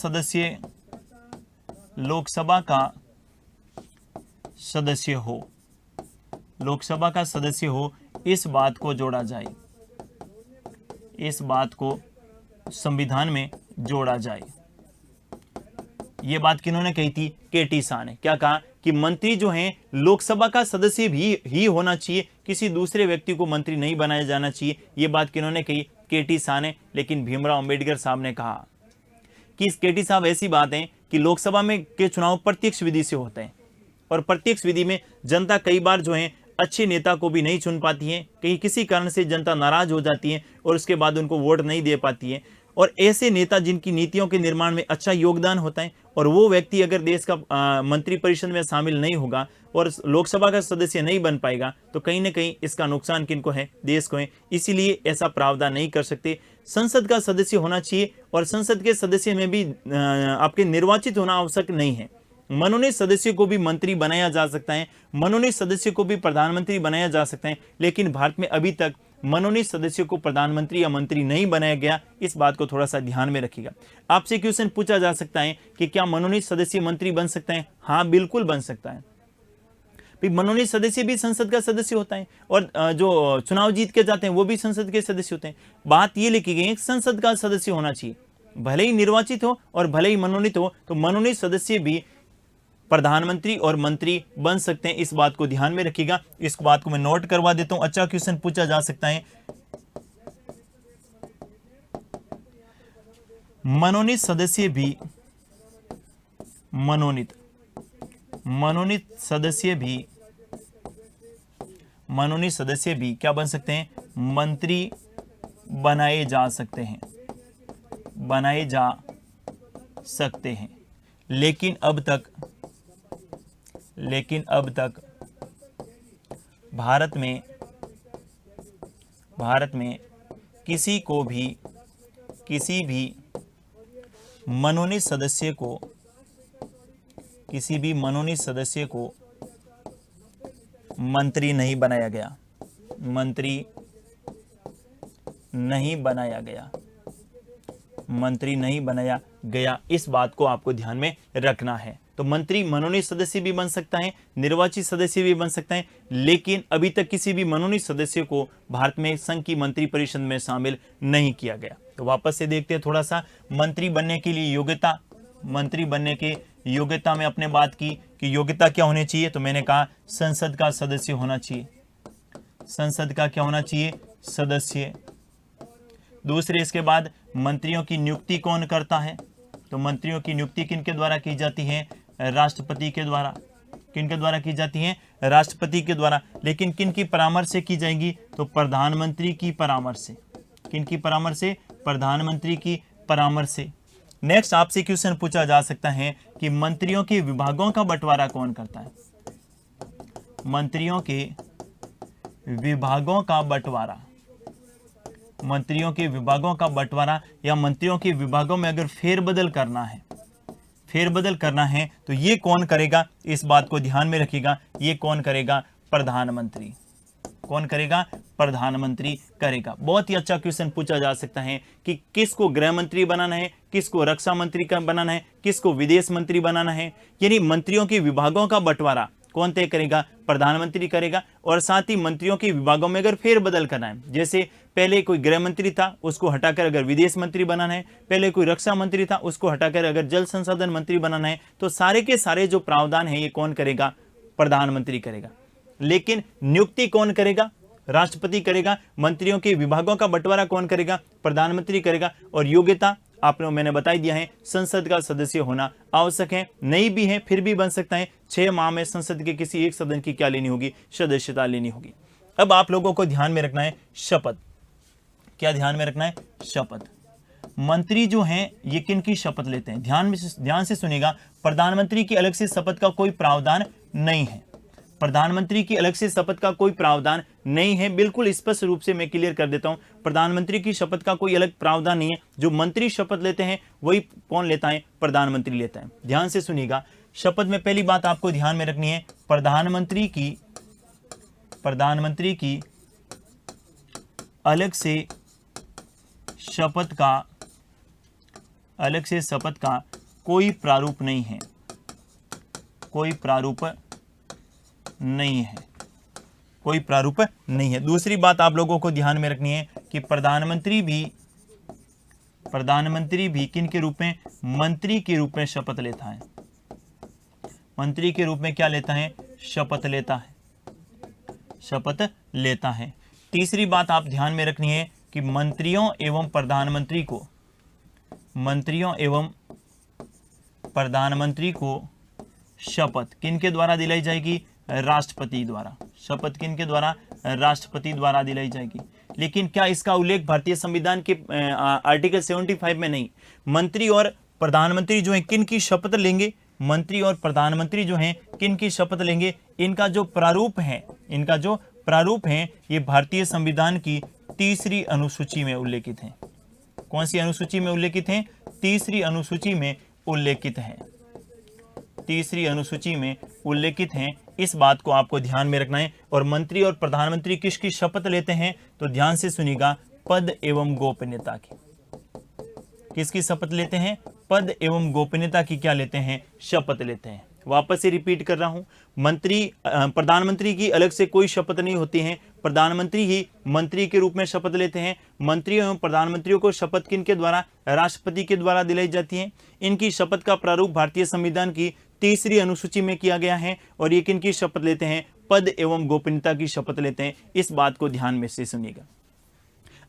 सदस्य हो, इस बात को जोड़ा जाए, इस बात को संविधान में जोड़ा जाए। यह बात किन्होंने कही थी? के.टी. शाह ने। क्या कहा कि मंत्री जो हैं लोकसभा का सदस्य भी ही होना चाहिए, किसी दूसरे व्यक्ति को मंत्री नहीं बनाया जाना चाहिए। यह बात किन्होंने कही? के.टी. शाह ने। लेकिन भीमराव अंबेडकर साहब ने कहा कि इस के.टी. साहब ऐसी बात है कि लोकसभा में के चुनाव प्रत्यक्ष विधि से होते हैं, और प्रत्यक्ष विधि में जनता कई बार जो है अच्छे नेता को भी नहीं चुन पाती है, कहीं किसी कारण से जनता नाराज हो जाती है और उसके बाद उनको वोट नहीं दे पाती है। और ऐसे नेता जिनकी नीतियों के निर्माण में अच्छा योगदान होता है, और वो व्यक्ति अगर देश का मंत्री परिषद में शामिल नहीं होगा और लोकसभा का सदस्य नहीं बन पाएगा, तो कहीं ना कहीं इसका नुकसान किनको है? देश को है। इसीलिए ऐसा प्रावधान नहीं कर सकते। संसद का सदस्य होना चाहिए, और संसद के सदस्य में भी आपके निर्वाचित होना आवश्यक नहीं है। मनोनीत सदस्य को भी मंत्री बनाया जा सकता है, मनोनीत सदस्य को भी प्रधानमंत्री बनाया जा सकता है। लेकिन भारत में अभी तक मनोनीत सदस्य को प्रधानमंत्री या मंत्री नहीं बनाया गया। इस बात को थोड़ा सा ध्यान में रखिएगा। आपसे क्वेश्चन पूछा जा सकता है कि क्या मनोनीत सदस्य मंत्री बन सकता है? हाँ, बिल्कुल बन सकता है। मनोनीत सदस्य भी संसद का सदस्य होता है, और जो चुनाव जीत के जाते हैं वो भी संसद के सदस्य होते हैं। बात ये लिखी गई है, संसद का सदस्य होना चाहिए, भले ही निर्वाचित हो और भले ही मनोनीत हो, तो मनोनीत सदस्य भी प्रधानमंत्री और मंत्री बन सकते हैं। इस बात को ध्यान में रखिएगा। इस बात को मैं नोट करवा देता हूं। अच्छा क्वेश्चन पूछा जा सकता है, मनोनीत सदस्य भी मनोनीत सदस्य भी क्या बन सकते हैं? मंत्री बनाए जा सकते हैं। लेकिन अब तक भारत में किसी भी मनोनीत सदस्य को मंत्री नहीं बनाया गया। इस बात को आपको ध्यान में रखना है। तो मंत्री मनोनीत सदस्य भी बन सकता है, निर्वाचित सदस्य भी बन सकता है, लेकिन अभी तक किसी भी मनोनीत सदस्य को भारत में संघ की मंत्री परिषद में शामिल नहीं किया गया। तो वापस से देखते हैं थोड़ा सा। मंत्री बनने के लिए योग्यता में अपने बात की कि योग्यता क्या होनी चाहिए, तो मैंने कहा संसद का सदस्य होना चाहिए। संसद का क्या होना चाहिए, सदस्य। दूसरे, इसके बाद मंत्रियों की नियुक्ति कौन करता है, तो मंत्रियों की नियुक्ति किनके द्वारा की जाती है, राष्ट्रपति के द्वारा। किनके द्वारा की जाती है, राष्ट्रपति के द्वारा। लेकिन किन की परामर्श से की जाएंगी, तो प्रधानमंत्री की परामर्श से। किन की परामर्श से, प्रधानमंत्री की परामर्श से। नेक्स्ट आपसे क्वेश्चन पूछा जा सकता है कि मंत्रियों के विभागों का बंटवारा कौन करता है। मंत्रियों के विभागों का बंटवारा, मंत्रियों के विभागों का बंटवारा या मंत्रियों के विभागों में अगर फेरबदल करना है, फेरबदल करना है तो ये कौन करेगा, इस बात को ध्यान में रखिएगा। ये कौन करेगा, प्रधानमंत्री। कौन करेगा, प्रधानमंत्री करेगा। बहुत ही अच्छा क्वेश्चन पूछा जा सकता है कि किसको गृह मंत्री बनाना है, किसको रक्षा मंत्री का बनाना है, किसको विदेश मंत्री बनाना है। यानी मंत्रियों के विभागों का बंटवारा कौन तय करेगा, प्रधानमंत्री करेगा। और साथ ही मंत्रियों के विभागों में अगर फेरबदल करना है, जैसे पहले कोई गृह मंत्री था उसको हटाकर अगर विदेश मंत्री बनाना है, पहले कोई रक्षा मंत्री था उसको हटाकर अगर जल संसाधन मंत्री बनाना है, तो सारे के सारे जो प्रावधान है ये कौन करेगा, प्रधानमंत्री करेगा। लेकिन नियुक्ति कौन करेगा, राष्ट्रपति करेगा। मंत्रियों के विभागों का बंटवारा कौन करेगा, प्रधानमंत्री करेगा। और योग्यता आपने मैंने बता दिया है, संसद का सदस्य होना आवश्यक है। नहीं भी है फिर भी बन सकता है। 6 माह में संसद के किसी एक सदन की क्या लेनी होगी, सदस्यता लेनी होगी। अब आप लोगों को ध्यान में रखना है शपथ। क्या ध्यान में रखना है, शपथ। मंत्री जो हैं ये किन की शपथ लेते हैं, ध्यान से सुनिएगा। प्रधानमंत्री की अलग से शपथ का कोई प्रावधान नहीं है। प्रधानमंत्री की अलग से शपथ का कोई प्रावधान नहीं है। बिल्कुल स्पष्ट रूप से मैं क्लियर कर देता हूं, प्रधानमंत्री की शपथ का कोई अलग प्रावधान नहीं है। जो मंत्री शपथ लेते हैं वही कौन लेता है, प्रधानमंत्री लेता है। ध्यान से सुनिएगा, शपथ में पहली बात आपको ध्यान में रखनी है, प्रधानमंत्री की अलग से शपथ का कोई प्रारूप नहीं है। कोई प्रारूप नहीं है। कोई प्रारूप नहीं है। दूसरी बात आप लोगों को ध्यान में रखनी है कि प्रधानमंत्री भी किन के रूप में, मंत्री के रूप में शपथ लेता है। मंत्री के रूप में क्या लेता है, शपथ लेता है। शपथ लेता है। तीसरी बात आप ध्यान में रखनी है कि मंत्रियों एवं प्रधानमंत्री को शपथ किनके द्वारा दिलाई जाएगी, राष्ट्रपति द्वारा। शपथ किनके द्वारा, राष्ट्रपति द्वारा दिलाई जाएगी। लेकिन क्या इसका उल्लेख भारतीय संविधान के आर्टिकल 75 में नहीं। मंत्री और प्रधानमंत्री जो है किन की शपथ लेंगे, मंत्री और प्रधानमंत्री जो हैं किन की शपथ लेंगे, इनका जो प्रारूप है ये भारतीय संविधान की 3री अनुसूची में उल्लेखित है। कौन सी अनुसूची में उल्लेखित है, 3री अनुसूची में उल्लेखित है। 3री अनुसूची में उल्लेखित हैं। इस बात को आपको ध्यान में रखना है। और मंत्री और प्रधानमंत्री किसकी शपथ लेते हैं, तो ध्यान से सुनिएगा, पद एवं गोपनीयता की। किसकी शपथ लेते हैं, पद एवं गोपनीयता की क्या लेते हैं, शपथ लेते हैं। वापस से रिपीट कर रहा हूं, प्रधानमंत्री की अलग से कोई शपथ नहीं होती है। प्रधानमंत्री ही मंत्री के रूप में शपथ लेते हैं। मंत्री एवं प्रधानमंत्रियों को शपथ किनके द्वारा, राष्ट्रपति के द्वारा दिलाई जाती है। इनकी शपथ का प्रारूप भारतीय संविधान की 3री अनुसूची में किया गया है। और ये किनकी शपथ लेते हैं, पद एवं गोपनीयता की शपथ लेते हैं। इस बात को ध्यान में से सुनिएगा।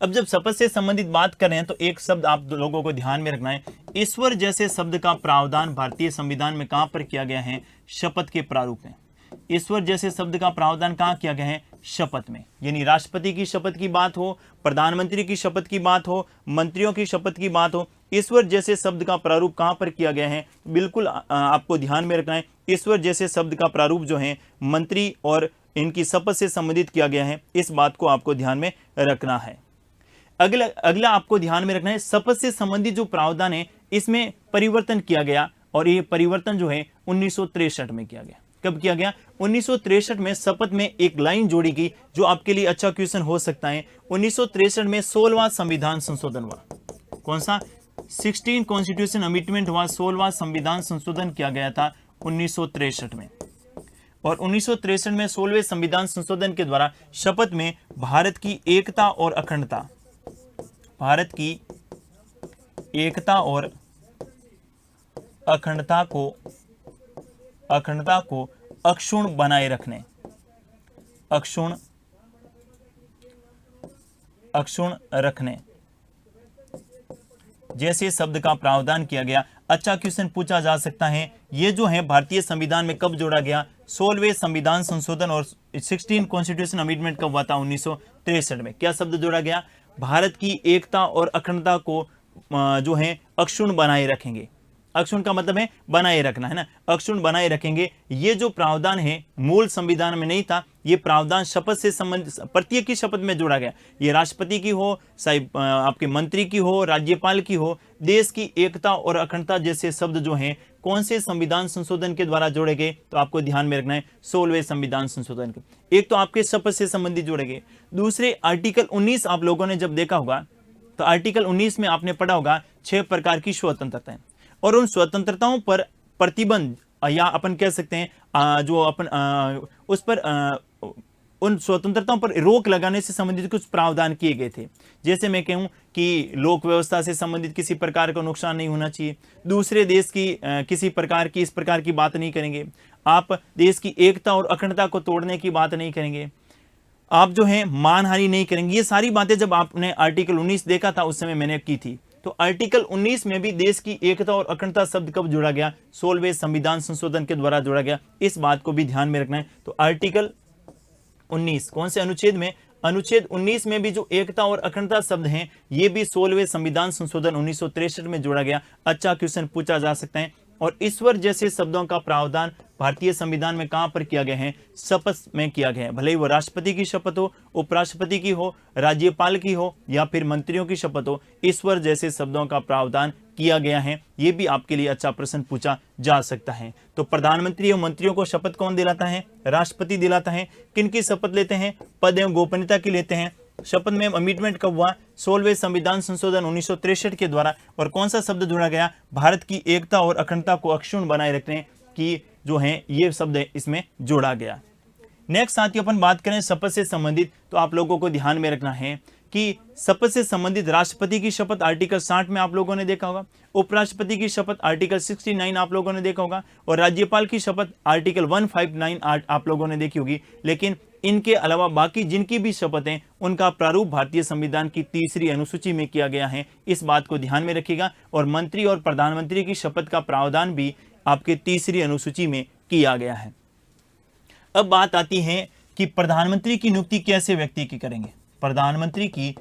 अब जब शपथ से संबंधित बात कर रहे हैं तो एक शब्द आप लोगों को ध्यान में रखना है, ईश्वर जैसे शब्द का प्रावधान भारतीय संविधान में कहां पर किया गया है, शपथ के प्रारूप में। ईश्वर जैसे शब्द का प्रावधान कहां किया गया है, शपथ में। यानी राष्ट्रपति की शपथ की बात हो, प्रधानमंत्री की शपथ की बात हो, मंत्रियों की शपथ की बात हो, ईश्वर जैसे शब्द का प्रारूप कहां पर किया गया है, बिल्कुल आपको ध्यान में रखना है। ईश्वर जैसे शब्द का प्रारूप जो है मंत्री और इनकी शपथ से संबंधित किया गया है। इस बात को आपको ध्यान में रखना है। अगला आपको ध्यान में रखना है, शपथ से संबंधित जो प्रावधान है इसमें परिवर्तन किया गया। और ये परिवर्तन जो है 1963 में किया गया। कब किया गया, 1963 में शपथ में एक लाइन जोड़ी गई जो आपके लिए अच्छा क्वेश्चन हो सकता है। 1963 में 16वां संविधान संशोधन हुआ। कौन सा, 16 कॉन्स्टिट्यूशन अमेंडमेंट हुआ। 16वां संविधान संशोधन किया गया था 1963 में। और 1963 में 16वें संविधान संशोधन के द्वारा शपथ में भारत की एकता और अखंडता, भारत की एकता और अखंडता को अखंडता को अक्षुण्ण बनाए रखने, अक्षुण्ण रखने जैसे शब्द का प्रावधान किया गया। अच्छा क्वेश्चन पूछा जा सकता है, ये जो है भारतीय संविधान में कब जोड़ा गया? 16वें संविधान संशोधन और 16 कॉन्स्टिट्यूशन अमेंडमेंट कब हुआ था? 1963 में। क्या शब्द जोड़ा गया? भारत की एकता और अखंडता को जो है अक्षुण्ण बनाए रखेंगे। अक्षुण्ण का मतलब है बनाए रखना, है ना, अक्षुण्ण बनाए रखेंगे। ये जो प्रावधान है मूल संविधान में नहीं था, ये प्रावधान शपथ से संबंधित प्रत्येक की शपथ में जोड़ा गया। ये राष्ट्रपति की हो, चाहे आपके मंत्री की हो, राज्यपाल की हो, देश की एकता और अखंडता जैसे शब्द जो हैं कौन से संविधान संशोधन के द्वारा जोड़े गए? तो आपको ध्यान में रखना है 16वें संविधान संशोधन के। एक तो आपके शपथ से संबंधित जोड़े गए, दूसरे आर्टिकल 19 आप लोगों ने जब देखा होगा तो आर्टिकल 19 में आपने पढ़ा होगा 6 प्रकार की स्वतंत्रताएं, और उन स्वतंत्रताओं पर प्रतिबंध या अपन कह सकते हैं जो अपन उस पर उन स्वतंत्रताओं पर रोक लगाने से संबंधित कुछ प्रावधान किए गए थे। जैसे मैं कहूं कि लोक व्यवस्था से संबंधित किसी प्रकार का नुकसान नहीं होना चाहिए, दूसरे देश की किसी प्रकार की इस प्रकार की बात नहीं करेंगे, आप देश की एकता और अखंडता को तोड़ने की बात नहीं करेंगे, आप जो है मानहानि नहीं करेंगे। ये सारी बातें जब आपने आर्टिकल 19 देखा था उस समय मैंने की थी। तो आर्टिकल 19 में भी देश की एकता और अखंडता शब्द कब जोड़ा गया? 16वें संविधान संशोधन के द्वारा जोड़ा गया। इस बात को भी ध्यान में रखना है। तो आर्टिकल 19 कौन से अनुच्छेद में? अनुच्छेद 19 में भी जो एकता और अखंडता शब्द हैं ये भी 16वें संविधान संशोधन 1963 में जोड़ा गया। अच्छा क्वेश्चन पूछा जा सकता है। और ईश्वर जैसे शब्दों का प्रावधान भारतीय संविधान में कहां पर किया गया है? शपथ में किया गया है। भले ही वो राष्ट्रपति की शपथ हो, उपराष्ट्रपति की हो, राज्यपाल की हो या फिर मंत्रियों की शपथ हो, ईश्वर जैसे शब्दों का प्रावधान किया गया है। ये भी आपके लिए अच्छा प्रश्न पूछा जा सकता है। तो प्रधानमंत्री और मंत्रियों को शपथ कौन दिलाता है? राष्ट्रपति दिलाता है। किनकी शपथ लेते हैं? पद एवं गोपनीयता की लेते हैं। शपथ में अमेंडमेंट कब हुआ? 16वें संविधान संशोधन 1963 के द्वारा। और कौन सा शब्द जोड़ा गया? भारत की एकता और अखंडता को अक्षुण्ण बनाए रखने की जो है ये शब्द इसमें जोड़ा गया। नेक्स्ट साथियों अपन बात करें शपथ से संबंधित, तो आप लोगों को ध्यान में रखना है कि शपथ से संबंधित राष्ट्रपति की शपथ आर्टिकल 60 में आप लोगों ने देखा होगा, उपराष्ट्रपति की शपथ आर्टिकल 69 आप लोगों ने देखा होगा, और राज्यपाल की शपथ आर्टिकल 159 आप लोगों ने देखी होगी। लेकिन इनके अलावा बाकी जिनकी भी शपथ हैं उनका प्रारूप भारतीय संविधान की 3री अनुसूची में किया गया है। इस बात को ध्यान में रखिएगा। और मंत्री और प्रधानमंत्री की शपथ का प्रावधान भी आपके 3री अनुसूची में किया गया है। अब बात आती है कि प्रधानमंत्री की नियुक्ति कैसे व्यक्ति की करेंगे? प्रधानमंत्री की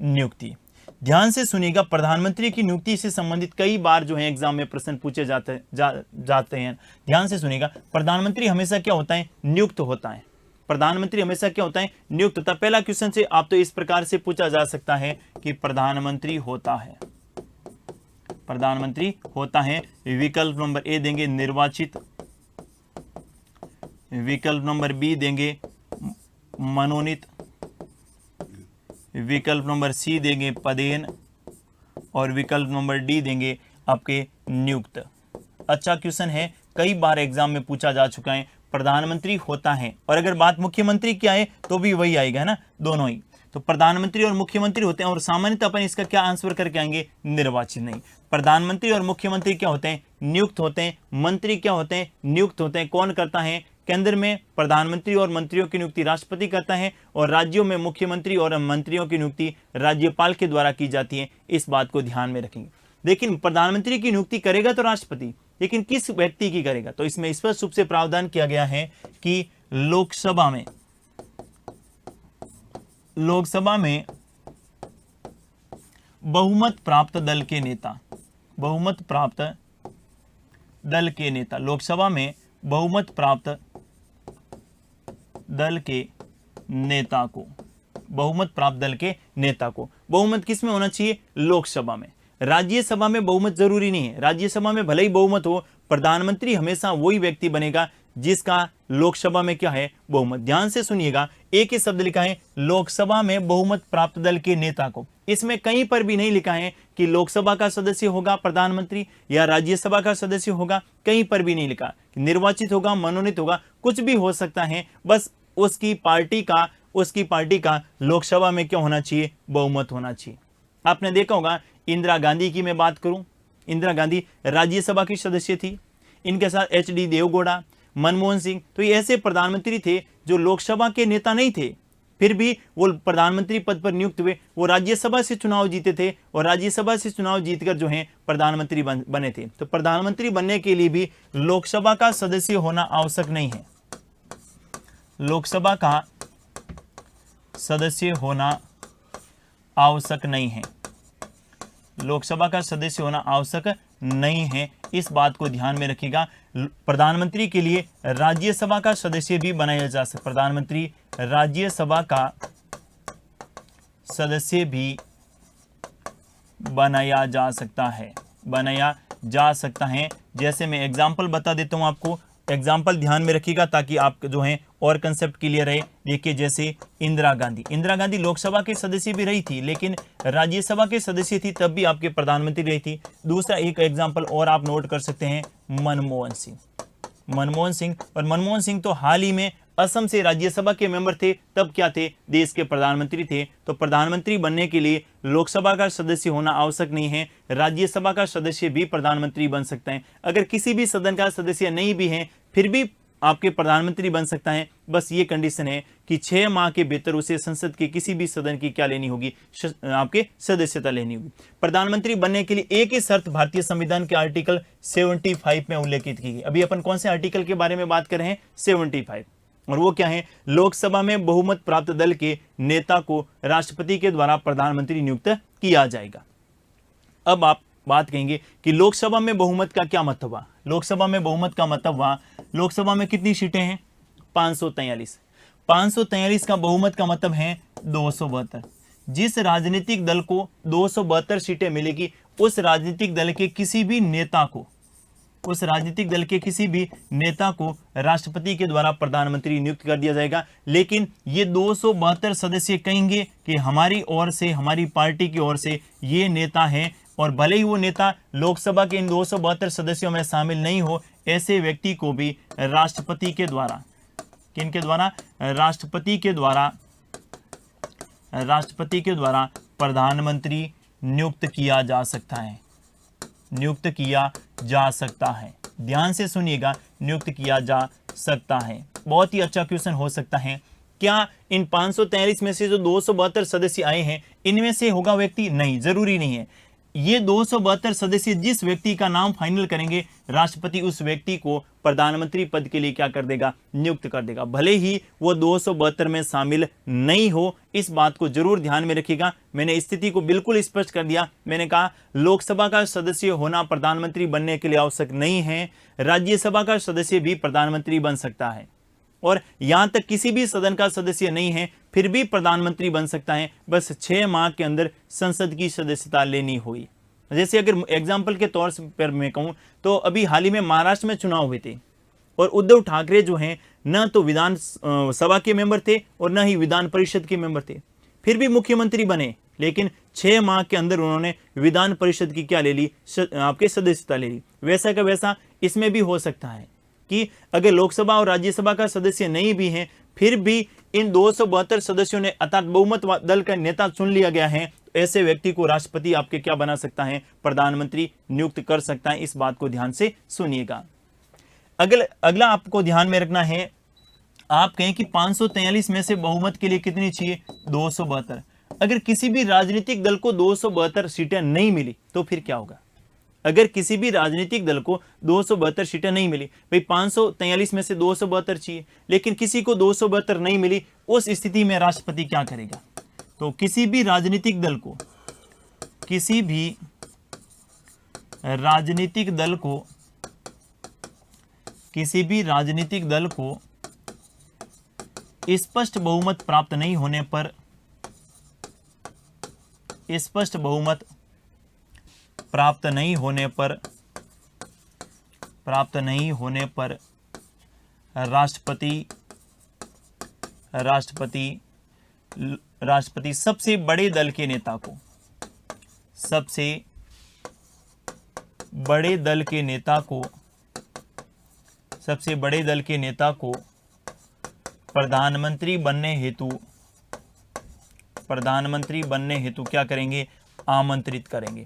नियुक्ति ध्यान से सुनिएगा। प्रधानमंत्री की नियुक्ति से संबंधित कई बार जो है एग्जाम में प्रश्न पूछे जाते हैं। ध्यान से सुनिएगा। प्रधानमंत्री हमेशा क्या होता है? नियुक्त होता है। प्रधानमंत्री हमेशा क्या होता है? नियुक्त होता है। पहला क्वेश्चन से आप तो इस प्रकार से पूछा जा सकता है कि प्रधानमंत्री होता है। विकल्प नंबर ए देंगे निर्वाचित, विकल्प नंबर बी देंगे मनोनीत, विकल्प नंबर सी देंगे पदेन, और विकल्प नंबर डी देंगे आपके नियुक्त। अच्छा क्वेश्चन है, कई बार एग्जाम में पूछा जा चुका है। प्रधानमंत्री होता है, और अगर बात मुख्यमंत्री की आए तो भी वही आएगा, है ना, दोनों ही। तो प्रधानमंत्री और मुख्यमंत्री होते हैं, और सामान्यतः अपन इसका क्या आंसर करके आएंगे? निर्वाचित नहीं। प्रधानमंत्री और मुख्यमंत्री क्या होते हैं? नियुक्त होते हैं। मंत्री क्या होते हैं? नियुक्त होते हैं। कौन करता है? केंद्र में प्रधानमंत्री और मंत्रियों की नियुक्ति राष्ट्रपति करता है, और राज्यों में मुख्यमंत्री और मंत्रियों की नियुक्ति राज्यपाल के द्वारा की जाती है। इस बात को ध्यान में रखेंगे। लेकिन प्रधानमंत्री की नियुक्ति करेगा तो राष्ट्रपति, लेकिन किस व्यक्ति की करेगा? तो इसमें स्पष्ट रूप से प्रावधान किया गया है कि लोकसभा में बहुमत प्राप्त दल के नेता, लोकसभा में बहुमत प्राप्त दल के नेता को, बहुमत किस में होना चाहिए? लोकसभा में। राज्यसभा में बहुमत जरूरी नहीं है। राज्यसभा में भले ही बहुमत हो, प्रधानमंत्री हमेशा वही व्यक्ति बनेगा जिसका लोकसभा में क्या है? बहुमत। ध्यान से सुनिएगा, एक ही शब्द लिखा है लोकसभा में बहुमत प्राप्त दल के नेता को। इसमें कहीं पर भी नहीं लिखा है कि लोकसभा का सदस्य होगा प्रधानमंत्री या राज्यसभा का सदस्य होगा, कहीं पर भी नहीं लिखा कि निर्वाचित होगा, मनोनीत होगा, कुछ भी हो सकता है। बस उसकी पार्टी का लोकसभा में क्या होना चाहिए? बहुमत होना चाहिए। आपने देखा होगा, इंदिरा गांधी की मैं बात करूं इंदिरा गांधी राज्यसभा की सदस्य थी, इनके साथ एच.डी. देवगौड़ा, मनमोहन सिंह, तो ये ऐसे प्रधानमंत्री थे जो लोकसभा के नेता नहीं थे, फिर भी वो प्रधानमंत्री पद पर नियुक्त हुए। वो राज्यसभा से चुनाव जीते थे और राज्यसभा से चुनाव जीतकर जो हैं प्रधानमंत्री बने थे। तो प्रधानमंत्री बनने के लिए भी लोकसभा का सदस्य होना आवश्यक नहीं है, लोकसभा का सदस्य होना आवश्यक नहीं है, लोकसभा का सदस्य होना आवश्यक नहीं है। इस बात को ध्यान में रखिएगा। प्रधानमंत्री के लिए राज्यसभा का सदस्य भी बनाया जा सकता, प्रधानमंत्री राज्यसभा का सदस्य भी बनाया जा सकता है, बनाया जा सकता है। जैसे मैं एग्जाम्पल बता देता हूं आपको, एग्जाम्पल ध्यान में रखिएगा ताकि आप जो है और कंसेप्ट क्लियर रहे। देखिए जैसे इंदिरा गांधी लोकसभा के सदस्य भी रही थी लेकिन राज्यसभा के सदस्य थी, तब भी आपके प्रधानमंत्री रही थी। दूसरा एक एग्जाम्पल और आप नोट कर सकते हैं, मनमोहन सिंह। और मनमोहन सिंह तो हाल ही में असम से राज्यसभा के मेंबर थे, तब क्या थे, देश के प्रधानमंत्री थे। तो प्रधानमंत्री बनने के लिए लोकसभा का सदस्य होना आवश्यक नहीं है, राज्यसभा का सदस्य भी प्रधानमंत्री बन सकता है। अगर किसी भी सदन का सदस्य नहीं भी है फिर भी आपके प्रधानमंत्री बन सकता है। बस ये कंडीशन है कि 6 माह के भीतर उसे संसद के किसी भी सदन की क्या लेनी होगी, आपके सदस्यता लेनी होगी। प्रधानमंत्री बनने के लिए एक ही शर्त भारतीय संविधान के आर्टिकल 75 में उल्लेखित की गई। अभी अपन कौन से आर्टिकल के बारे में बात कर रहे हैं, 75, और वो क्या है, लोकसभा में बहुमत प्राप्त दल के नेता को राष्ट्रपति के द्वारा प्रधानमंत्री नियुक्त किया जाएगा। अब आप बात कहेंगे कि लोकसभा में बहुमत का क्या मतलब हुआ। लोकसभा में बहुमत का मतलब हुआ, लोकसभा में कितनी सीटें हैं, 543 का बहुमत का मतलब है 272। जिस राजनीतिक दल को 272 सीटें मिलेगी उस राजनीतिक दल के किसी भी नेता को राष्ट्रपति के द्वारा प्रधानमंत्री नियुक्त कर दिया जाएगा। लेकिन ये 272 सदस्य कहेंगे कि हमारी ओर से, हमारी पार्टी की ओर से ये नेता है, और भले ही वो नेता लोकसभा के इन 272 सदस्यों में शामिल नहीं हो, ऐसे व्यक्ति को भी राष्ट्रपति के द्वारा, किनके द्वारा, राष्ट्रपति के द्वारा प्रधानमंत्री नियुक्त किया जा सकता है, ध्यान से सुनिएगा, नियुक्त किया जा सकता है। बहुत ही अच्छा क्वेश्चन हो सकता है, क्या इन 543 में से जो 272 सदस्य आए हैं इनमें से होगा व्यक्ति? नहीं, जरूरी नहीं है। ये 272 सदस्य जिस व्यक्ति का नाम फाइनल करेंगे, राष्ट्रपति उस व्यक्ति को प्रधानमंत्री पद के लिए क्या कर देगा, नियुक्त कर देगा, भले ही वो 272 में शामिल नहीं हो। इस बात को जरूर ध्यान में रखिएगा। मैंने स्थिति को बिल्कुल स्पष्ट कर दिया। मैंने कहा लोकसभा का सदस्य होना प्रधानमंत्री बनने के लिए आवश्यक नहीं है, राज्यसभा का सदस्य भी प्रधानमंत्री बन सकता है, और यहां तक किसी भी सदन का सदस्य नहीं है फिर भी प्रधानमंत्री बन सकता है, बस 6 माह के अंदर संसद की सदस्यता लेनी हुई। जैसे अगर एग्जाम्पल के तौर पर मैं कहूं तो अभी हाल ही में महाराष्ट्र में चुनाव हुए थे और उद्धव ठाकरे जो हैं न तो विधान सभा के मेंबर थे और न ही विधान परिषद के मेंबर थे, फिर भी मुख्यमंत्री बने। लेकिन 6 माह के अंदर उन्होंने विधान परिषद की क्या ले ली, आपके सदस्यता ले ली। वैसा का वैसा इसमें भी हो सकता है कि अगर लोकसभा और राज्यसभा का सदस्य नहीं भी हैं फिर भी इन 272 सदस्यों ने अर्थात बहुमत दल का नेता चुन लिया गया है, तो ऐसे व्यक्ति को राष्ट्रपति आपके क्या बना सकता है, प्रधानमंत्री नियुक्त कर सकता है। इस बात को ध्यान से सुनिएगा। अगला आपको ध्यान में रखना है, आप कहें कि 543 में से बहुमत के लिए कितनी चाहिए, 272। अगर किसी भी राजनीतिक दल को 272 सीटें नहीं मिली तो फिर क्या होगा। अगर किसी भी राजनीतिक दल को 272 सीटें नहीं मिली, भाई 543 में से 272 चाहिए लेकिन किसी को 272 नहीं मिली, उस स्थिति में राष्ट्रपति क्या करेगा। तो किसी भी राजनीतिक दल को स्पष्ट बहुमत प्राप्त नहीं होने पर राष्ट्रपति सबसे बड़े दल के नेता को प्रधानमंत्री बनने हेतु क्या करेंगे, आमंत्रित करेंगे।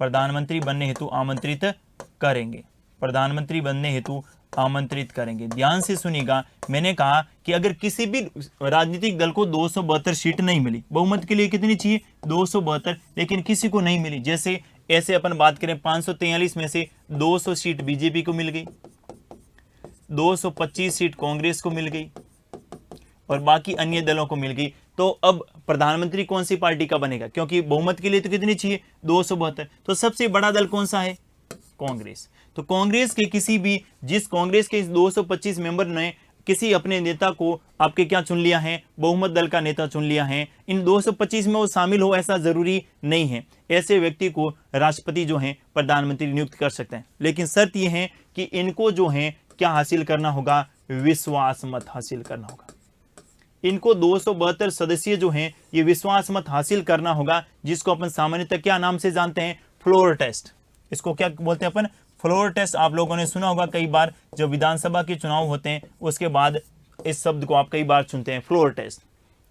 प्रधानमंत्री बनने हेतु आमंत्रित करेंगे, प्रधानमंत्री बनने हेतु आमंत्रित करेंगे। ध्यान से सुनिएगा, मैंने कहा कि अगर किसी भी राजनीतिक दल को 272 सीट नहीं मिली, बहुमत के लिए कितनी चाहिए 272, लेकिन किसी को नहीं मिली, जैसे ऐसे अपन बात करें 543 में से 200 सीट बीजेपी को मिल गई, 225 सीट कांग्रेस को मिल गई और बाकी अन्य दलों को मिल गई, तो अब प्रधानमंत्री कौन सी पार्टी का बनेगा? क्योंकि बहुमत के लिए तो कितनी चाहिए 272, तो सबसे बड़ा दल कौन सा है? कांग्रेस। तो कांग्रेस के किसी भी, जिस कांग्रेस के इस 225 मेंबर ने किसी अपने नेता को आपके क्या चुन लिया है, बहुमत दल का नेता चुन लिया है, इन 225 में वो शामिल हो ऐसा जरूरी नहीं है। ऐसे व्यक्ति को राष्ट्रपति जो है प्रधानमंत्री नियुक्त कर सकते हैं, लेकिन शर्त यह है कि इनको जो है क्या हासिल करना होगा? विश्वास मत हासिल करना होगा। इनको 272 सदस्य जो हैं ये विश्वास मत हासिल करना होगा, जिसको अपन सामान्यतः क्या नाम से जानते हैं? Floor test. इसको क्या बोलते हैं अपन? Floor test. आप लोगों ने सुना होगा कई बार, जब विधानसभा के चुनाव होते हैं उसके बाद इस शब्द को आप कई बार सुनते हैं, फ्लोर टेस्ट।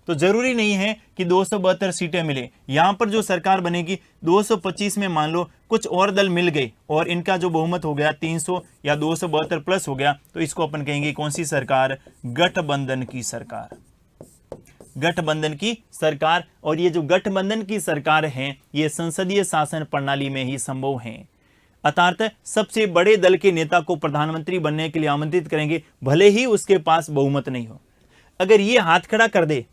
तो जरूरी नहीं है कि 272 सीटें मिले। यहां पर जो सरकार बनेगी 225 में मान लो कुछ और दल मिल गए और इनका जो बहुमत हो गया 300 या 272 प्लस हो गया, तो इसको अपन कहेंगे कौन सी सरकार? गठबंधन की सरकार, गठबंधन की सरकार। और ये जो गठबंधन की सरकार है ये संसदीय शासन प्रणाली में ही संभव है, अर्थात सबसे बड़े दल के नेता को प्रधानमंत्री बनने के लिए आमंत्रित करेंगे, भले ही उसके पास बहुमत नहीं हो। अगर ये हाथ खड़ा कर दे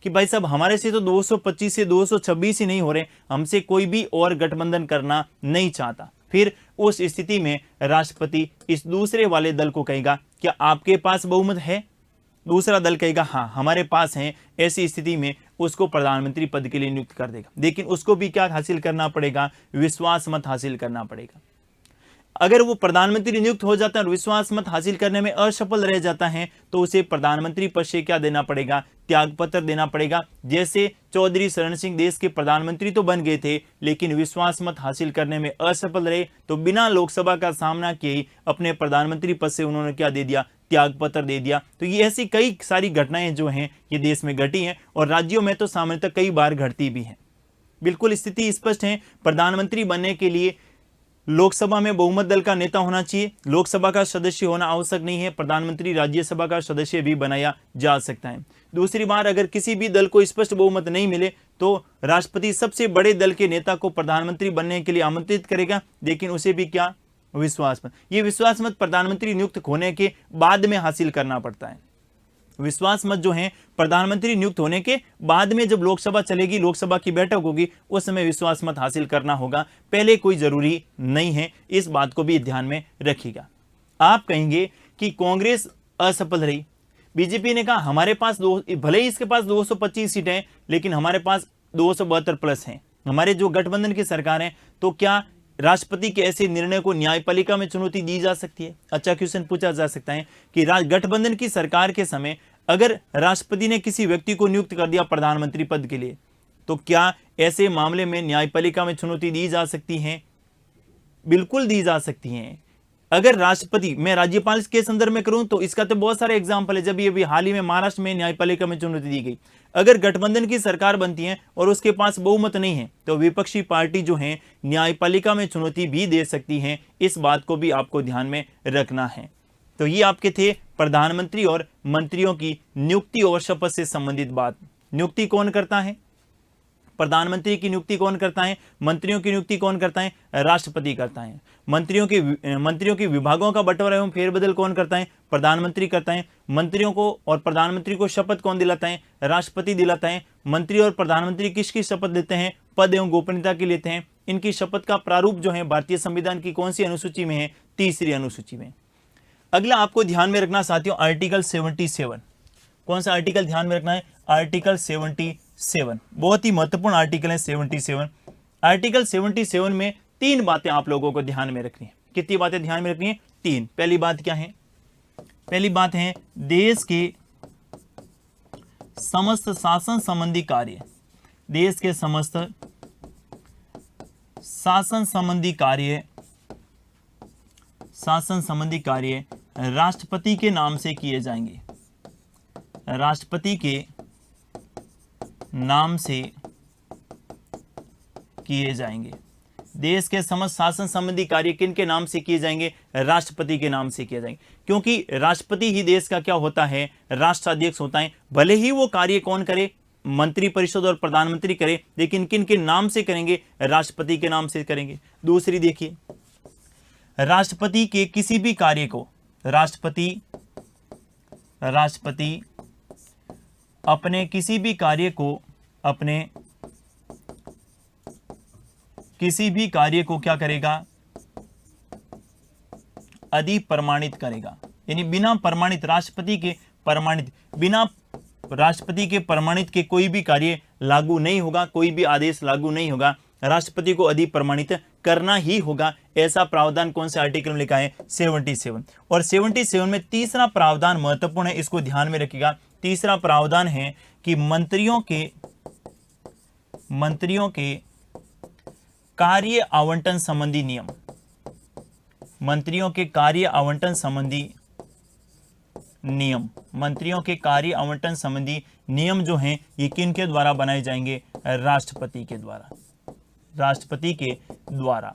कि भाई साहब हमारे से तो 225 से 226 ही नहीं हो रहे, हमसे कोई भी और गठबंधन करना नहीं चाहता, फिर उस स्थिति में राष्ट्रपति इस दूसरे वाले दल को कहेगा क्या आपके पास बहुमत है? दूसरा दल कहेगा हाँ हमारे पास है। ऐसी स्थिति में उसको प्रधानमंत्री पद के लिए नियुक्त कर देगा, लेकिन उसको भी क्या हासिल करना पड़ेगा? विश्वास मत हासिल करना पड़ेगा। अगर वो प्रधानमंत्री नियुक्त हो जाता है और विश्वास मत हासिल करने में असफल रह जाता है तो उसे प्रधानमंत्री पद से क्या देना पड़ेगा? त्यागपत्र देना पड़ेगा। जैसे चौधरी शरण सिंह देश के प्रधानमंत्री तो बन गए थे, लेकिन विश्वास मत हासिल करने में असफल रहे, तो बिना लोकसभा का सामना किए ही अपने प्रधानमंत्री पद से उन्होंने क्या दे दिया? त्यागपत्र दे दिया। तो ये ऐसी कई सारी घटनाएं जो हैं ये देश में घटी हैं और राज्यों में तो सामान्यतः कई बार घटती भी हैं। बिल्कुल स्थिति स्पष्ट है, प्रधानमंत्री बनने के लिए लोकसभा में बहुमत दल का नेता होना चाहिए, लोकसभा का सदस्य होना आवश्यक नहीं है, प्रधानमंत्री राज्यसभा का सदस्य भी बनाया जा सकता है। दूसरी बार, अगर किसी भी दल को स्पष्ट बहुमत नहीं मिले तो राष्ट्रपति सबसे बड़े दल के नेता को प्रधानमंत्री बनने के लिए आमंत्रित करेगा, लेकिन उसे भी क्या? विश्वास मत। ये विश्वास मत प्रधानमंत्री नियुक्त होने के बाद में हासिल करना पड़ता है। विश्वास मत जो है प्रधानमंत्री नियुक्त होने के बाद में, जब लोकसभा चलेगी, लोकसभा की बैठक होगी, उस समय विश्वास मत हासिल करना होगा, पहले कोई जरूरी नहीं है। इस बात को भी ध्यान में रखिएगा। आप कहेंगे कि कांग्रेस असफल रही, बीजेपी ने कहा हमारे पास भले ही इसके पास 225 सीटें हैं लेकिन हमारे पास 272 प्लस हैं, हमारे जो गठबंधन की सरकार है, तो क्या राष्ट्रपति के ऐसे निर्णय को न्यायपालिका में चुनौती दी जा सकती है? अच्छा क्वेश्चन पूछा जा सकता है कि गठबंधन की सरकार के समय अगर राष्ट्रपति ने किसी व्यक्ति को नियुक्त कर दिया प्रधानमंत्री पद के लिए, तो क्या ऐसे मामले में न्यायपालिका में चुनौती दी जा सकती है? बिल्कुल दी जा सकती है। अगर राष्ट्रपति, मैं राज्यपाल के संदर्भ में करूं तो इसका तो बहुत सारे एग्जाम्पल है, जब ये भी हाल ही में महाराष्ट्र में न्यायपालिका में चुनौती दी गई। अगर गठबंधन की सरकार बनती है और उसके पास बहुमत नहीं है तो विपक्षी पार्टी जो है न्यायपालिका में चुनौती भी दे सकती है। इस बात को भी आपको ध्यान में रखना है। तो ये आपके थे प्रधानमंत्री और मंत्रियों की नियुक्ति और शपथ से संबंधित बात। नियुक्ति कौन करता है? प्रधानमंत्री की नियुक्ति कौन करता है? मंत्रियों की नियुक्ति कौन करता है? राष्ट्रपति करता है। मंत्रियों की विभागों का बंटवारा एवं फेरबदल कौन करता है? प्रधानमंत्री करता है। मंत्रियों को और प्रधानमंत्री को शपथ कौन दिलाता है? राष्ट्रपति दिलाता है। मंत्री और प्रधानमंत्री किसकी शपथ लेते हैं? पद एवं गोपनीयता की लेते हैं। इनकी शपथ का प्रारूप जो है भारतीय संविधान की कौन सी अनुसूची में है? 3री अनुसूची में। अगला आपको ध्यान में रखना साथियों, आर्टिकल 77। कौन सा आर्टिकल ध्यान में रखना है? आर्टिकल 77 बहुत ही महत्वपूर्ण आर्टिकल है 77। आर्टिकल 77 में 3 बातें आप लोगों को ध्यान में रखनी है। कितनी बातें ध्यान में रखनी है? 3। पहली बात क्या है? पहली बात है देश के समस्त शासन संबंधी कार्य, देश के समस्त शासन संबंधी कार्य राष्ट्रपति के नाम से किए जाएंगे। राष्ट्रपति के नाम से किए जाएंगे। देश के समस्त शासन संबंधी कार्य किन के नाम से किए जाएंगे? राष्ट्रपति के नाम से किए जाएंगे, क्योंकि राष्ट्रपति ही देश का क्या होता है? राष्ट्राध्यक्ष होता है। भले ही वो कार्य कौन करे? मंत्रिपरिषद और प्रधानमंत्री करे, लेकिन किन के नाम से करेंगे? राष्ट्रपति के नाम से करेंगे। दूसरी देखिए, राष्ट्रपति के किसी भी कार्य को राष्ट्रपति अपने किसी भी कार्य को क्या करेगा? अधिप्रमाणित करेगा। यानी बिना प्रमाणित, बिना राष्ट्रपति के प्रमाणित के कोई भी कार्य लागू नहीं होगा, कोई भी आदेश लागू नहीं होगा। राष्ट्रपति को अधिप्रमाणित करना ही होगा। ऐसा प्रावधान कौन से आर्टिकल में लिखा है? 77। और 77 में तीसरा प्रावधान महत्वपूर्ण है, इसको ध्यान में रखिएगा। तीसरा प्रावधान है कि मंत्रियों के कार्य आवंटन संबंधी नियम, मंत्रियों के कार्य आवंटन संबंधी नियम जो हैं ये किन के द्वारा बनाए जाएंगे? राष्ट्रपति के द्वारा।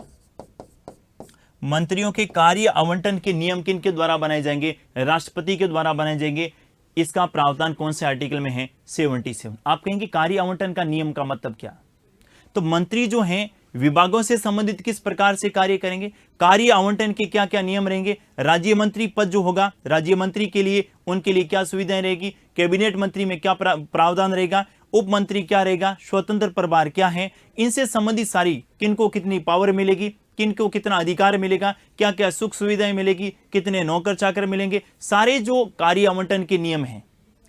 मंत्रियों के कार्य आवंटन के नियम किन के द्वारा बनाए जाएंगे? राष्ट्रपति के द्वारा बनाए जाएंगे। इसका प्रावधान कौन से आर्टिकल में है? 77। आप कहेंगे कार्य आवंटन का नियम का मतलब क्या? तो मंत्री जो हैं विभागों से संबंधित किस प्रकार से कार्य करेंगे, कार्य आवंटन के क्या क्या नियम रहेंगे, राज्य मंत्री पद जो होगा, राज्य मंत्री के लिए उनके लिए क्या सुविधाएं रहेगी, कैबिनेट मंत्री में क्या प्रावधान रहेगा, उप मंत्री क्या रहेगा, स्वतंत्र प्रभार क्या है, इनसे संबंधित सारी किनको कितनी पावर मिलेगी, किनको कितना अधिकार मिलेगा, क्या क्या सुख सुविधाएं मिलेगी, कितने नौकर चाकर मिलेंगे, सारे जो कार्य आवंटन के नियम हैं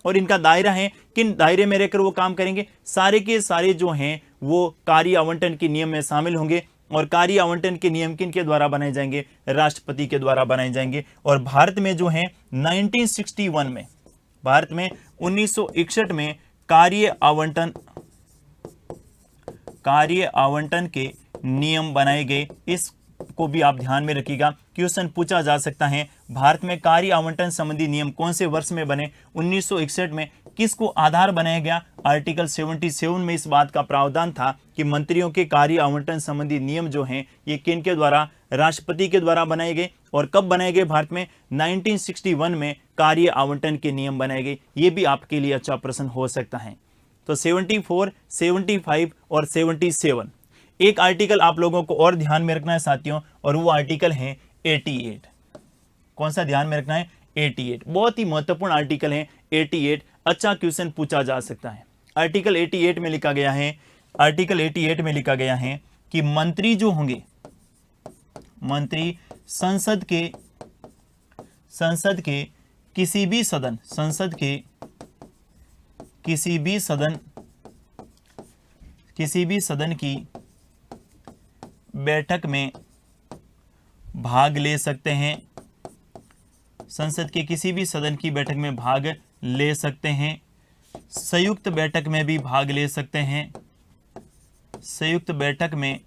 और इनका दायरा है, किन दायरे में रहकर वो काम करेंगे, सारे के सारे जो हैं वो कार्य आवंटन के नियम में शामिल होंगे। और कार्य आवंटन के नियम किन के द्वारा बनाए जाएंगे? राष्ट्रपति के द्वारा बनाए जाएंगे। और भारत में जो है 1961 में, भारत में 1961 में कार्य आवंटन के नियम बनाए गए। इसको भी आप ध्यान में रखिएगा, क्वेश्चन पूछा जा सकता है। भारत में कार्य आवंटन संबंधी नियम कौन से वर्ष में बने? 1961 में। किसको आधार बनाया गया? आर्टिकल 77 में इस बात का प्रावधान था कि मंत्रियों के कार्य आवंटन संबंधी नियम जो हैं ये किन के द्वारा? राष्ट्रपति के द्वारा बनाए गए। और कब बनाए गए? भारत में 1961 में कार्य आवंटन के नियम बनाए गए। ये भी आपके लिए अच्छा प्रश्न हो सकता है। तो 74, 75 और 77 एक आर्टिकल आप लोगों को और ध्यान में रखना है साथियों, और वो आर्टिकल है 88। कौन सा ध्यान में रखना है? 88 बहुत ही महत्वपूर्ण आर्टिकल है 88। अच्छा क्वेश्चन पूछा जा सकता है। आर्टिकल 88 में लिखा गया है, आर्टिकल 88 में लिखा गया है कि मंत्री जो होंगे, मंत्री संसद के किसी भी सदन, संसद के किसी भी सदन की बैठक में भाग ले सकते हैं। संसद के किसी भी सदन की बैठक में भाग ले सकते हैं। संयुक्त बैठक में भी भाग ले सकते हैं। संयुक्त बैठक में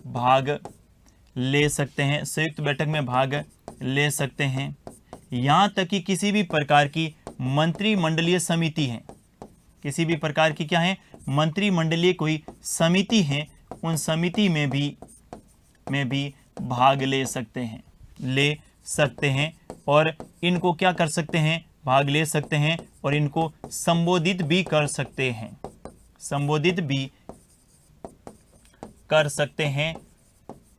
भाग ले सकते हैं। संयुक्त बैठक में भाग ले सकते हैं। यहाँ तक कि किसी भी प्रकार की मंत्रिमंडलीय समिति है, किसी भी प्रकार की क्या है? मंत्रिमंडलीय कोई समिति है, उन समिति में भी भाग ले सकते हैं। और इनको क्या कर सकते हैं? भाग ले सकते हैं और इनको संबोधित भी कर सकते हैं। संबोधित भी कर सकते हैं।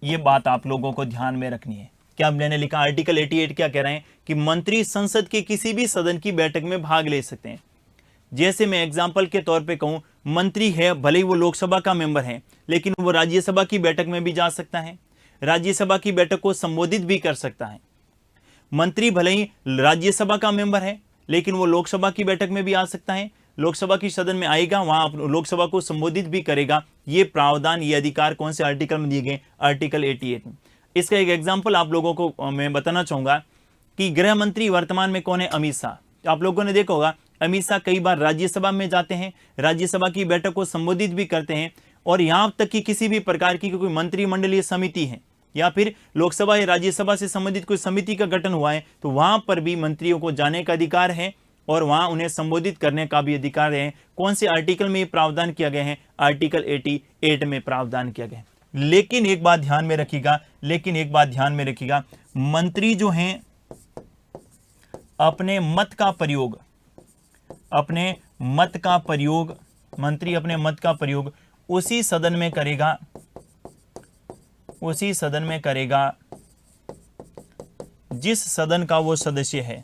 ये बात आप लोगों को ध्यान में रखनी है। क्या मैंने लिखा? आर्टिकल 88 क्या कह रहे हैं कि मंत्री संसद के किसी भी सदन की बैठक में भाग ले सकते हैं। जैसे मैं एग्जाम्पल के तौर पे कहूं, मंत्री है, भले ही वो लोकसभा का मेंबर है, लेकिन वो राज्यसभा की बैठक में भी जा सकता है, राज्यसभा की बैठक को संबोधित भी कर सकता है। मंत्री भले ही राज्यसभा का मेंबर है, लेकिन वो लोकसभा की बैठक में भी आ सकता है, लोकसभा की सदन में आएगा, वहां लोकसभा को संबोधित भी करेगा। ये प्रावधान, ये अधिकार कौन से आर्टिकल में दिए गए? आर्टिकल 88 में। इसका एक एग्जाम्पल आप लोगों को मैं बताना चाहूंगा कि गृह मंत्री वर्तमान में कौन है? अमित शाह। आप लोगों ने देखा होगा अमित शाह कई बार राज्यसभा में जाते हैं, राज्यसभा की बैठक को संबोधित भी करते हैं। और यहां तक कि किसी भी प्रकार की कोई मंत्रिमंडलीय समिति है या फिर लोकसभा या राज्यसभा से संबंधित कोई समिति का गठन हुआ है, तो वहां पर भी मंत्रियों को जाने का अधिकार है और वहां उन्हें संबोधित करने का भी अधिकार है। कौन से आर्टिकल में ये प्रावधान किया गया है? आर्टिकल 88 में प्रावधान किया गया है। लेकिन एक बात ध्यान में रखिएगा, मंत्री जो हैं अपने मत का प्रयोग उसी सदन में करेगा जिस सदन का वो सदस्य है।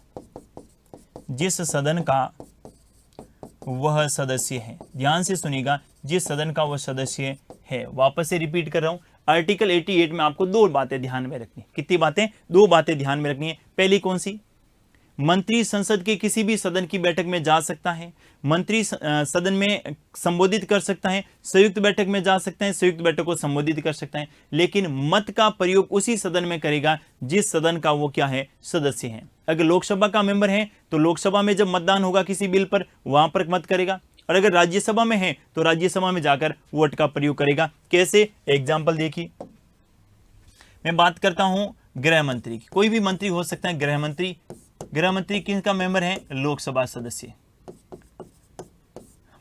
ध्यान से सुनिएगा, जिस सदन का वो सदस्य है। वापस से रिपीट कर रहा हूं, आर्टिकल 88 में आपको दो बातें ध्यान में रखनी। कितनी बातें? दो बातें ध्यान में रखनी है। पहली कौन सी? मंत्री संसद के किसी भी सदन की बैठक में जा सकता है, मंत्री सदन में संबोधित कर सकता है, संयुक्त बैठक में जा सकते हैं, संयुक्त बैठक को संबोधित कर सकता है, लेकिन मत का प्रयोग उसी सदन में करेगा जिस सदन का वो क्या है? सदस्य है। अगर लोकसभा का मेंबर है तो लोकसभा में जब मतदान होगा किसी बिल पर, वहां पर मत करेगा, और अगर राज्यसभा में है तो राज्यसभा में जाकर वोट का प्रयोग करेगा। कैसे? एग्जाम्पल देखिए, मैं बात करता हूं गृह मंत्री की। कोई भी मंत्री हो सकता है गृह मंत्री किसका मेंबर है? लोकसभा सदस्य।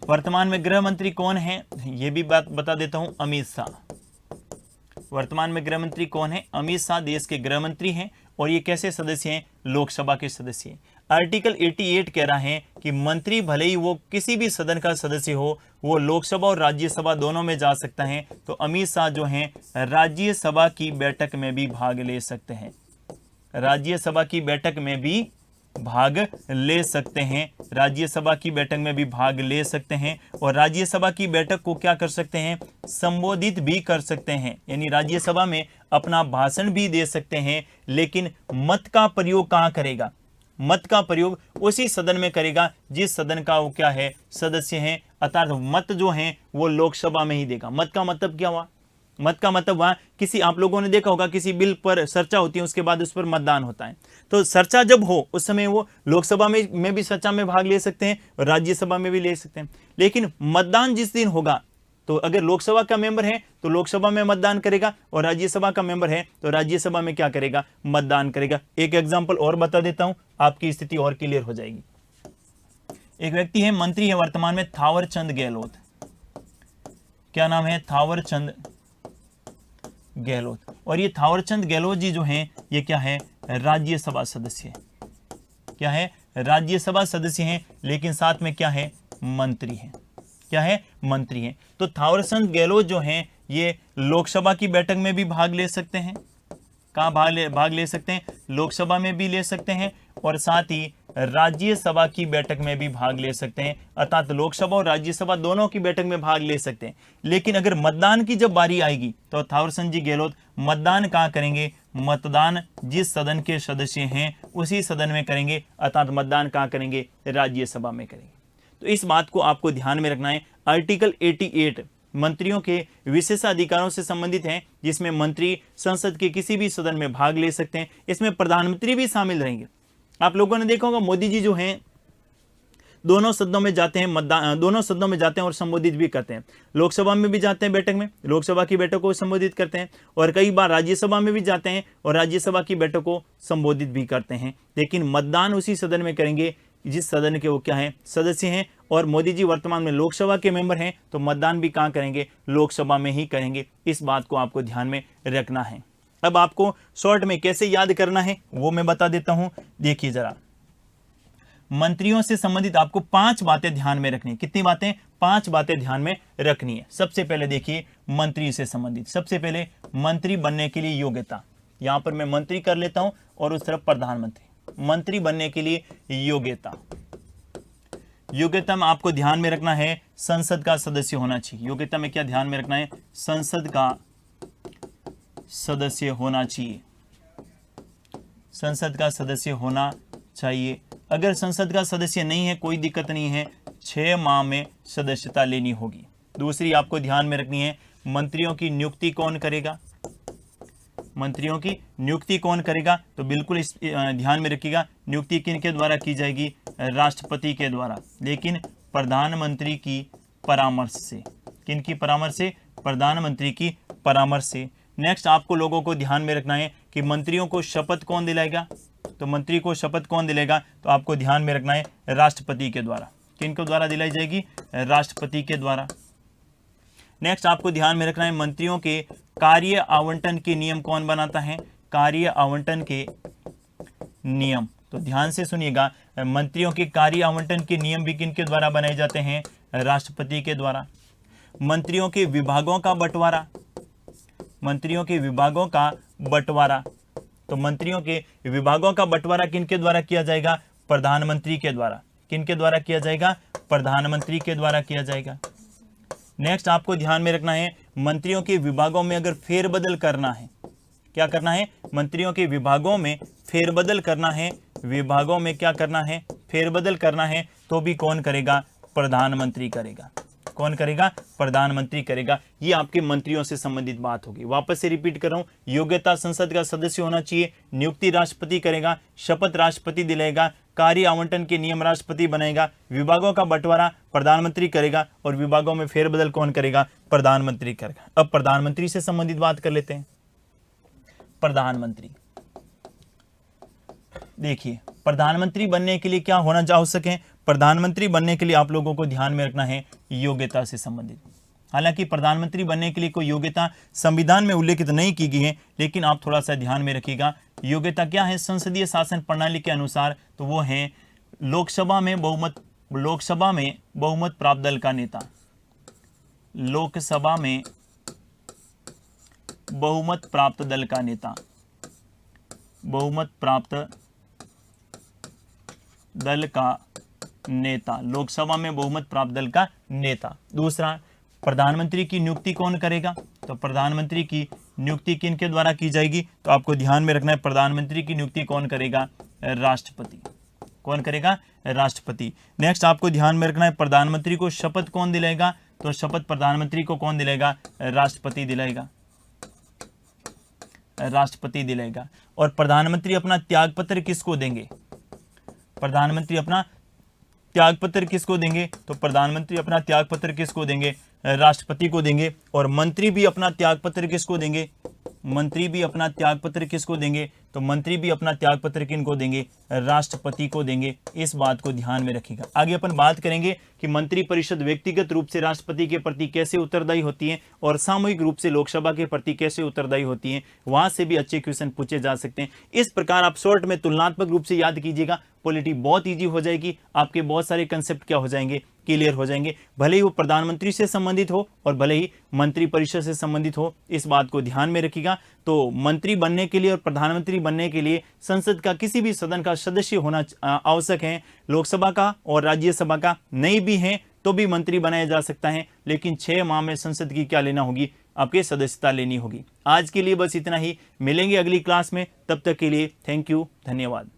वर्तमान में गृह मंत्री कौन है? यह भी बात बता देता हूं, अमित शाह। वर्तमान में गृह मंत्री कौन है? अमित शाह देश के गृह मंत्री हैं, और ये कैसे सदस्य हैं? लोकसभा के सदस्य। आर्टिकल 88 कह रहा है कि मंत्री भले ही वो किसी भी सदन का सदस्य हो, वो लोकसभा और राज्यसभा दोनों में जा सकता है। तो अमित शाह जो हैं राज्यसभा की बैठक में भी भाग ले सकते हैं, राज्यसभा की बैठक में भी भाग ले सकते हैं, राज्यसभा की बैठक में भी भाग ले सकते हैं, और राज्यसभा की बैठक को क्या कर सकते हैं? संबोधित भी कर सकते हैं, यानी राज्यसभा में अपना भाषण भी दे सकते हैं। लेकिन मत का प्रयोग कहां करेगा? मत का प्रयोग उसी सदन में करेगा जिस सदन का वो क्या है? सदस्य है। अर्थात मत जो है वो लोकसभा में ही देगा। मत का मतलब क्या हुआ? मत का मतलब वहां किसी, आप लोगों ने देखा होगा किसी बिल पर चर्चा होती है, उसके बाद उस पर मतदान होता है। तो चर्चा जब हो उस समय वो लोकसभा में भी चर्चा में भाग ले सकते हैं, राज्यसभा में भी ले सकते हैं। लेकिन मतदान जिस दिन होगा, तो अगर लोकसभा का मेंबर है तो लोकसभा में मतदान करेगा, और राज्यसभा का मेंबर है तो राज्यसभा में क्या करेगा? मतदान करेगा। एक एग्जाम्पल और बता देता हूं, आपकी स्थिति और क्लियर हो जाएगी। एक व्यक्ति है, मंत्री है वर्तमान में, थावरचंद गहलोत। क्या नाम है? थावरचंद गहलोत। और ये थावरचंद गहलोत जी जो हैं ये क्या है? राज्यसभा सदस्य। क्या है? राज्यसभा सदस्य हैं, लेकिन साथ में क्या है? मंत्री हैं। क्या है? मंत्री हैं। तो थावरचंद गहलोत जो हैं ये लोकसभा की बैठक में भी भाग ले सकते हैं। कहाँ भाग ले सकते हैं? लोकसभा में भी ले सकते हैं, और साथ ही राज्यसभा की बैठक में भी भाग ले सकते हैं। अर्थात लोकसभा और राज्यसभा दोनों की बैठक में भाग ले सकते हैं। लेकिन अगर मतदान की जब बारी आएगी तो थावरचंद जी गहलोत मतदान कहाँ करेंगे? मतदान जिस सदन के सदस्य हैं उसी सदन में करेंगे। अर्थात मतदान कहाँ करेंगे? राज्यसभा में करेंगे। तो इस बात को आपको ध्यान में रखना है। आर्टिकल 88 मंत्रियों के विशेषाधिकारों से संबंधित है, जिसमें मंत्री संसद के किसी भी सदन में भाग ले सकते हैं। इसमें प्रधानमंत्री भी शामिल रहेंगे। आप लोगों ने देखा होगा मोदी जी जो हैं दोनों सदनों में जाते हैं, दोनों सदनों में जाते हैं और संबोधित भी करते हैं। लोकसभा में भी जाते हैं बैठक में, लोकसभा की बैठक को संबोधित करते हैं, और कई बार राज्यसभा में भी जाते हैं और राज्यसभा की बैठक को संबोधित भी करते हैं। लेकिन मतदान उसी सदन में करेंगे जिस सदन के वो क्या है? सदस्य हैं। और मोदी जी वर्तमान में लोकसभा के मेंबर हैं, तो मतदान भी कहाँ करेंगे? लोकसभा में ही करेंगे। इस बात को आपको ध्यान में रखना है। अब आपको शॉर्ट में कैसे याद करना है वो मैं बता देता हूं। देखिए जरा, मंत्रियों से संबंधित आपको 5 बातें ध्यान में रखनी है। कितनी बातें? 5 बातें ध्यान में रखनी है। सबसे पहले देखिए मंत्री से संबंधित, सबसे पहले मंत्री बनने के लिए योग्यता। यहां पर मैं मंत्री कर लेता हूं और उस तरफ प्रधानमंत्री। मंत्री बनने के लिए योग्यता, योग्यता में आपको ध्यान में रखना है संसद का सदस्य होना चाहिए। योग्यता में क्या ध्यान में रखना है? संसद का सदस्य होना चाहिए। संसद का सदस्य होना चाहिए। अगर संसद का सदस्य नहीं है कोई दिक्कत नहीं है, 6 माह में सदस्यता लेनी होगी। दूसरी आपको ध्यान में रखनी है मंत्रियों की नियुक्ति कौन करेगा? मंत्रियों की नियुक्ति कौन करेगा? तो बिल्कुल इस ध्यान में रखिएगा, नियुक्ति किनके द्वारा की जाएगी? राष्ट्रपति के द्वारा, लेकिन प्रधानमंत्री की परामर्श से। किनकी परामर्श से? प्रधानमंत्री की परामर्श से। नेक्स्ट आपको लोगों को ध्यान में रखना है कि मंत्रियों को शपथ कौन दिलाएगा? तो मंत्री को शपथ कौन दिलाएगा? तो आपको ध्यान में रखना है राष्ट्रपति के द्वारा। किनको द्वारा दिलाई जाएगी? राष्ट्रपति के द्वारा। नेक्स्ट आपको ध्यान में रखना है, मंत्रियों के कार्य आवंटन के नियम कौन बनाता है? कार्य आवंटन के नियम, तो ध्यान से सुनिएगा, मंत्रियों के कार्य आवंटन के नियम भी किनके द्वारा बनाए जाते हैं? राष्ट्रपति के द्वारा। मंत्रियों के विभागों का बंटवारा, मंत्रियों के विभागों का बंटवारा, तो मंत्रियों के विभागों का बंटवारा किनके द्वारा किया जाएगा? प्रधानमंत्री के द्वारा। किनके द्वारा किया जाएगा? प्रधानमंत्री के द्वारा किया जाएगा। नेक्स्ट आपको ध्यान में रखना है, मंत्रियों के विभागों में अगर फेरबदल करना है, क्या करना है? मंत्रियों के विभागों में फेरबदल करना है, विभागों में क्या करना है? फेरबदल करना है, तो भी कौन करेगा? प्रधानमंत्री करेगा। कौन करेगा? प्रधानमंत्री करेगा। ये आपके मंत्रियों से संबंधित बात होगी। वापस से रिपीट कर रहा हूं, योग्यता संसद का सदस्य होना चाहिए, नियुक्ति राष्ट्रपति करेगा, शपथ राष्ट्रपति दिलाएगा, कार्य आवंटन के नियम राष्ट्रपति बनाएगा, विभागों का बंटवारा प्रधानमंत्री करेगा और विभागों में फेरबदल कौन करेगा? प्रधानमंत्री करेगा। अब प्रधानमंत्री से संबंधित बात कर लेते हैं। प्रधानमंत्री, देखिए प्रधानमंत्री बनने के लिए क्या होना आवश्यक है? प्रधानमंत्री बनने के लिए आप लोगों को ध्यान में रखना है योग्यता से संबंधित। हालांकि प्रधानमंत्री बनने के लिए कोई योग्यता संविधान में उल्लेखित नहीं की गई है, लेकिन आप थोड़ा सा ध्यान में रखिएगा। योग्यता क्या है संसदीय शासन प्रणाली के अनुसार? तो वो है लोकसभा में बहुमत प्राप्त दल का नेता। लोकसभा में बहुमत प्राप्त दल का नेता, बहुमत प्राप्त दल का नेता, लोकसभा में बहुमत प्राप्त दल का नेता। दूसरा, प्रधानमंत्री की नियुक्ति कौन करेगा? तो प्रधानमंत्री की नियुक्ति किनके द्वारा की जाएगी? तो आपको ध्यान में रखना है, प्रधानमंत्री की नियुक्ति कौन करेगा? राष्ट्रपति। कौन करेगा? राष्ट्रपति। नेक्स्ट आपको ध्यान में रखना है, प्रधानमंत्री को शपथ कौन दिलाएगा? तो शपथ प्रधानमंत्री को कौन दिलाएगा? राष्ट्रपति दिलाएगा। राष्ट्रपति दिलाएगा। और प्रधानमंत्री अपना त्यागपत्र किसको देंगे? प्रधानमंत्री अपना त्यागपत्र किसको देंगे? तो प्रधानमंत्री अपना त्यागपत्र किसको देंगे? राष्ट्रपति को देंगे। और मंत्री भी अपना त्यागपत्र किसको देंगे? मंत्री भी अपना त्यागपत्र किसको देंगे? तो मंत्री भी अपना त्यागपत्र किनको देंगे? राष्ट्रपति को देंगे। इस बात को ध्यान में रखिएगा। आगे अपन बात करेंगे कि मंत्री परिषद व्यक्तिगत रूप से राष्ट्रपति के प्रति कैसे उत्तरदायी होती है और सामूहिक रूप से लोकसभा के प्रति कैसे उत्तरदायी होती है। वहां से भी अच्छे क्वेश्चन पूछे जा सकते हैं। इस प्रकार आप शॉर्ट में तुलनात्मक रूप से याद कीजिएगा, पॉलिटी बहुत ईजी हो जाएगी। आपके बहुत सारे कंसेप्ट क्या हो जाएंगे? क्लियर हो जाएंगे। भले ही वो प्रधानमंत्री से संबंधित हो और भले ही मंत्री परिषद से संबंधित हो, इस बात को ध्यान में रखिएगा। तो मंत्री बनने के लिए और प्रधानमंत्री बनने के लिए संसद का किसी भी सदन का सदस्य होना आवश्यक है। लोकसभा का और राज्यसभा का नहीं भी है तो भी मंत्री बनाया जा सकता है, लेकिन 6 माह में संसद की क्या लेना होगी? आपके सदस्यता लेनी होगी। आज के लिए बस इतना ही, मिलेंगे अगली क्लास में। तब तक के लिए थैंक यू, धन्यवाद।